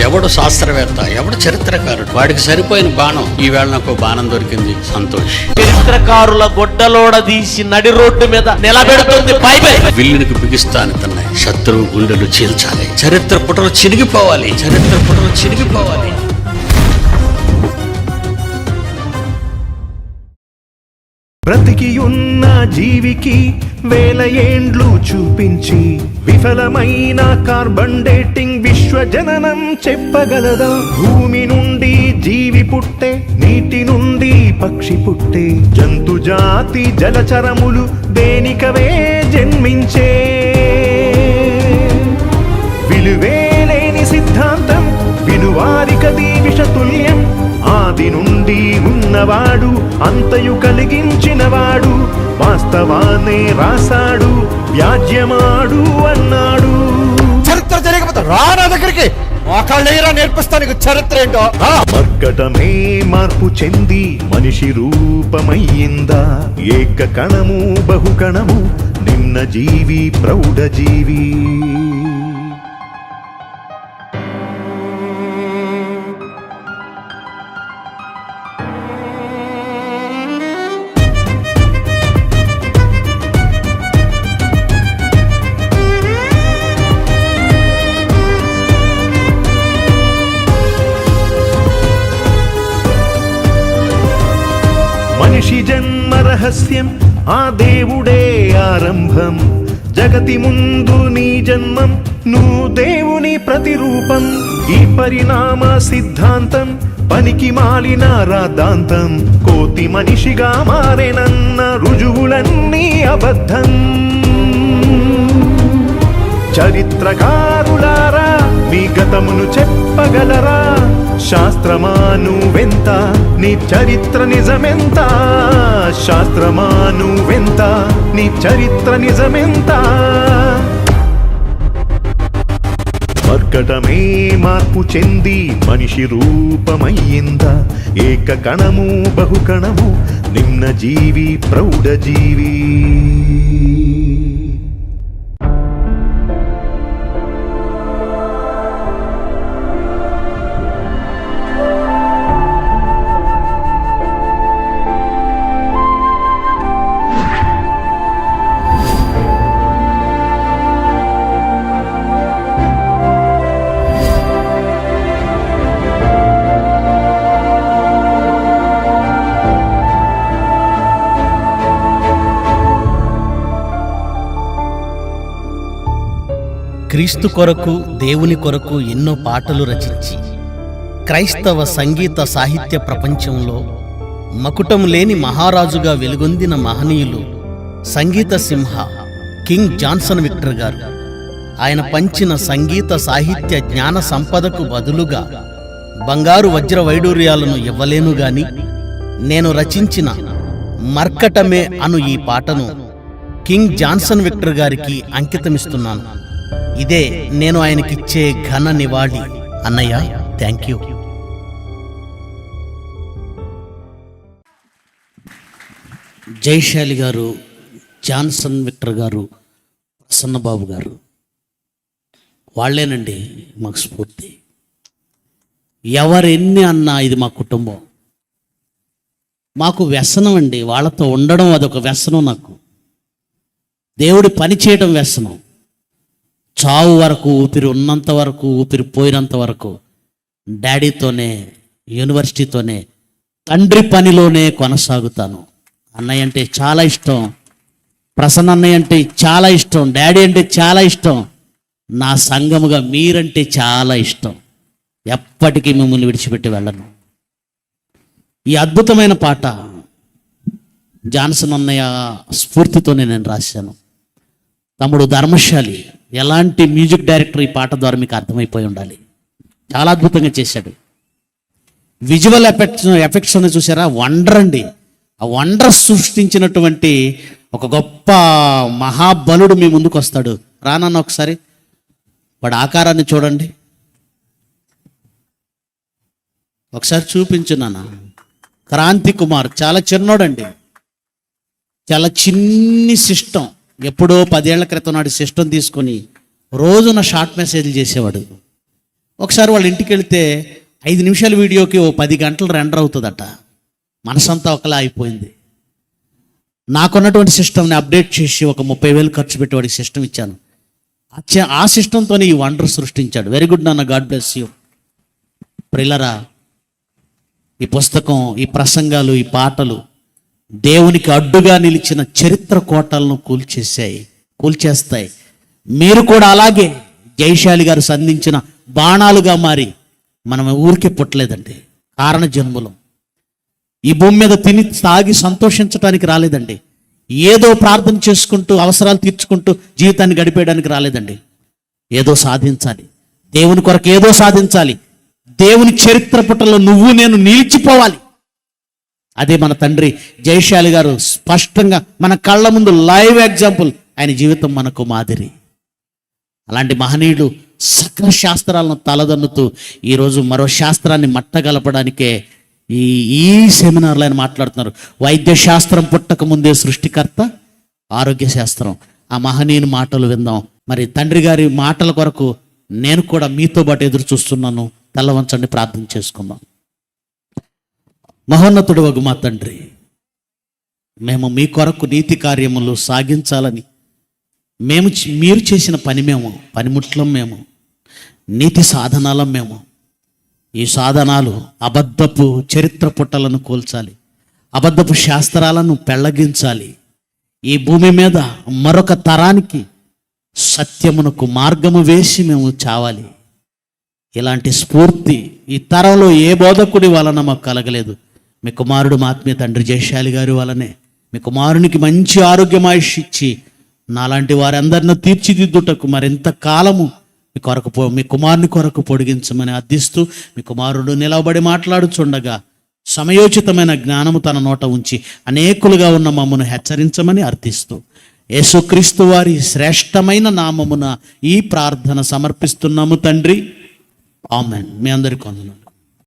ఎవడు శాస్త్రవేత్త, ఎవడు చరిత్రకారుడు, వాడికి సరిపోయిన బాణం. ఈవేళ నాకు బాణం దొరికింది, సంతోష్. చరిత్రకారుల గొడ్డలోడ తీసి నడి రోడ్డు మీద నిలబెడుతుంది బైబిల్. విల్లునికి బిగిస్తాను తన్నాయి, శత్రువు గుండెలు చీల్చాలి, చరిత్ర పుటలు చిరిగిపోవాలి, చరిత్ర పుటలు చిరిగిపోవాలి. బ్రతికి ఉన్న జీవికి వేల ఏండ్లు చూపించి, విఫలమైన కార్బన్ డేటింగ్ విశ్వజననం చెప్పగలదా? భూమి నుండి జీవి పుట్టే, నీటి నుండి పక్షి పుట్టే, జంతు జాతి జలచరములు దేనికవే జన్మించే. విలువేలేని సిద్ధాంతం వినువారికది విషతుల్యం. ఆది నుండి ఉన్నవాడు, అంతయు కలిగించినవాడు, వాస్తవాన్నే రాశాడు, వ్యాజ్యమాడు అన్నాడు. చరిత్ర జరిగిపోతా రానా దగ్గరికి ఒకళ్ళేరా నేర్పిస్తానికి చరిత్ర ఏంటో. మర్కటమే మార్పు చెంది మనిషి రూపమయ్యిందా, ఏక కణము బహుకణము, నిన్న జీవి ప్రౌఢ జీవి. మనిషి జన్మ రహస్యం, ఆ దేవుడే ఆరంభం. జగతి ముందు నీ జన్మం, నువ్వు దేవుని ప్రతిరూపం. ఈ పరిణామ సిద్ధాంతం పనికి మాలిన రాద్ధాంతం. కోతి మనిషిగా మారేనన్న రుజువులన్నీ అబద్ధం. చరిత్రకారులారా, మీ గతమును చెప్పగలరా? శాస్త్రమానువెంత, నీ చరిత్ర నిజమెంత? శాస్త్రమానువెంత, నీ చరిత్ర నిజమెంత? మర్కటమే మార్పు చెంది మనిషి రూపమయ్యిందా, ఏక కణము బహుకణము, నిన్న జీవి ప్రౌఢ జీవి. క్రీస్తు కొరకు, దేవుని కొరకు ఎన్నో పాటలు రచించి క్రైస్తవ సంగీత సాహిత్య ప్రపంచంలో మకుటం లేని మహారాజుగా వెలుగొందిన మహనీయులు సంగీత సింహ కింగ్ జాన్సన్ విక్టర్ గారు. ఆయన పంచిన సంగీత సాహిత్య జ్ఞాన సంపదకు బదులుగా బంగారు వజ్ర వైడూర్యాలను ఇవ్వలేను గాని, నేను రచించిన మర్కటమే అను ఈ పాటను కింగ్ జాన్సన్ విక్టర్ గారికి అంకితమిస్తున్నాను. ఇదే నేను ఆయనకిచ్చే ఘన నివాళి. అన్నయ్య, థ్యాంక్ యూ. జైశాలి గారు, జాన్సన్ విక్టర్ గారు, ప్రసన్నబాబు గారు, వాళ్ళేనండి మాకు స్ఫూర్తి. ఎవరెన్ని అన్నా ఇది మా కుటుంబం. మాకు వ్యసనం అండి, వాళ్ళతో ఉండడం అదొక వ్యసనం నాకు. దేవుడి పని చేయడం వ్యసనం. చావు వరకు, ఊపిరి ఉన్నంత వరకు, ఊపిరి పోయినంత వరకు డాడీతోనే, యూనివర్సిటీతోనే, తండ్రి పనిలోనే కొనసాగుతాను. అన్నయ్య అంటే చాలా ఇష్టం, ప్రసన్న అన్నయ్య అంటే చాలా ఇష్టం, డాడీ అంటే చాలా ఇష్టం, నా సంఘముగా మీరంటే చాలా ఇష్టం. ఎప్పటికీ మిమ్మల్ని విడిచిపెట్టి వెళ్ళను. ఈ అద్భుతమైన పాట జాన్సన్ అన్నయ్య స్ఫూర్తితోనే నేను రాశాను. తమ్ముడు ధర్మశాలి ఎలాంటి మ్యూజిక్ డైరెక్టర్ ఈ పాట ద్వారా మీకు అర్థమైపోయి ఉండాలి. చాలా అద్భుతంగా చేశాడు. విజువల్ ఎఫెక్ట్స్ అని చూసారా, వండర్ అండి. ఆ వండర్ సృష్టించినటువంటి ఒక గొప్ప మహాబలుడు మీ ముందుకు వస్తాడు. రానన్న ఒకసారి వాడి ఆకారాన్ని చూడండి, ఒకసారి చూపించు నాన్న. క్రాంతి కుమార్ చాలా చిన్నోడండి, చాలా చిన్ని సిస్టమ్. ఎప్పుడో 10 ఏళ్ల క్రితం నాటి సిస్టమ్ తీసుకొని రోజున షార్ట్ మెసేజ్లు చేసేవాడు. ఒకసారి వాళ్ళ ఇంటికి వెళితే 5 నిమిషాల వీడియోకి 10 గంటలు రెండర్ అవుతుందట. మనసంతా ఒకలా అయిపోయింది. నాకున్నటువంటి సిస్టమ్ని అప్డేట్ చేసి ఒక 30,000 ఖర్చు పెట్టి వాడికి సిస్టమ్ ఇచ్చాను. ఆ సిస్టంతోనే ఈ వండర్ సృష్టించాడు. వెరీ గుడ్ నాన్న, గాడ్ బ్లెస్ యూ. ప్రిల్లరా, ఈ పుస్తకం, ఈ ప్రసంగాలు, ఈ పాటలు దేవునికి అడ్డుగా నిలిచిన చరిత్ర కోటలను కూల్చేస్తాయి. మీరు కూడా అలాగే జయశాలి గారు సంధించిన బాణాలుగా మారి, మనం ఊరికే పుట్టలేదండి, కారణ జన్ములం. ఈ భూమి మీద తిని తాగి సంతోషించడానికి రాలేదండి. ఏదో ప్రార్థన చేసుకుంటూ అవసరాలు తీర్చుకుంటూ జీవితాన్ని గడిపేయడానికి రాలేదండి. ఏదో సాధించాలి, దేవుని కొరకు ఏదో సాధించాలి. దేవుని చరిత్ర పుటల్లో నువ్వు నేను నిలిచిపోవాలి. అదే మన తండ్రి జయశాలి గారు స్పష్టంగా మన కళ్ళ ముందు లైవ్ ఎగ్జాంపుల్. ఆయన జీవితం మనకు మాదిరి. అలాంటి మహనీయుడు సకల శాస్త్రాలను తలదన్నుతూ ఈరోజు మరో శాస్త్రాన్ని మట్టగలపడానికే ఈ సెమినార్లో ఆయన మాట్లాడుతున్నారు. వైద్య శాస్త్రం పుట్టక ముందే సృష్టికర్త, ఆరోగ్య శాస్త్రం. ఆ మహనీయుని మాటలు విందాం. మరి తండ్రి గారి మాటల కొరకు నేను కూడా మీతో పాటు ఎదురు చూస్తున్నాను. తల్లవంచండి, ప్రార్థన చేసుకుందాం. మహోన్నతుడు వగు మా తండ్రి, మేము మీ కొరకు నీతి కార్యములు సాగించాలని మీరు చేసిన పని, పనిముట్లం మేము, నీతి సాధనాలం మేము. ఈ సాధనాలు అబద్ధపు చరిత్ర పుట్టలను కూల్చాలి, అబద్ధపు శాస్త్రాలను పెళ్లగించాలి. ఈ భూమి మీద మరొక తరానికి సత్యమునకు మార్గము వేసి మేము చావాలి. ఇలాంటి స్ఫూర్తి ఈ తరంలో ఏ బోధకుడి వలన మాకు కలగలేదు. మీ కుమారుడు మా ఆత్మీయ తండ్రి జయశాలి గారి వలనే మీ కుమారునికి మంచి ఆరోగ్యమాయుష్ ఇచ్చి నాలాంటి వారందరిని తీర్చిదిద్దుటకు మరింత కాలము మీ కుమారుని కొరకు పొడిగించమని అర్థిస్తూ, మీ కుమారుడు నిలవబడి మాట్లాడుచుండగా సమయోచితమైన జ్ఞానము తన నోట ఉంచి అనేకులుగా ఉన్న మమ్మను హెచ్చరించమని అర్థిస్తూ, యేసుక్రీస్తు వారి శ్రేష్టమైన నామమున ఈ ప్రార్థన సమర్పిస్తున్నాము తండ్రి. ఆమెన్. మీ అందరికీ వందనాలు.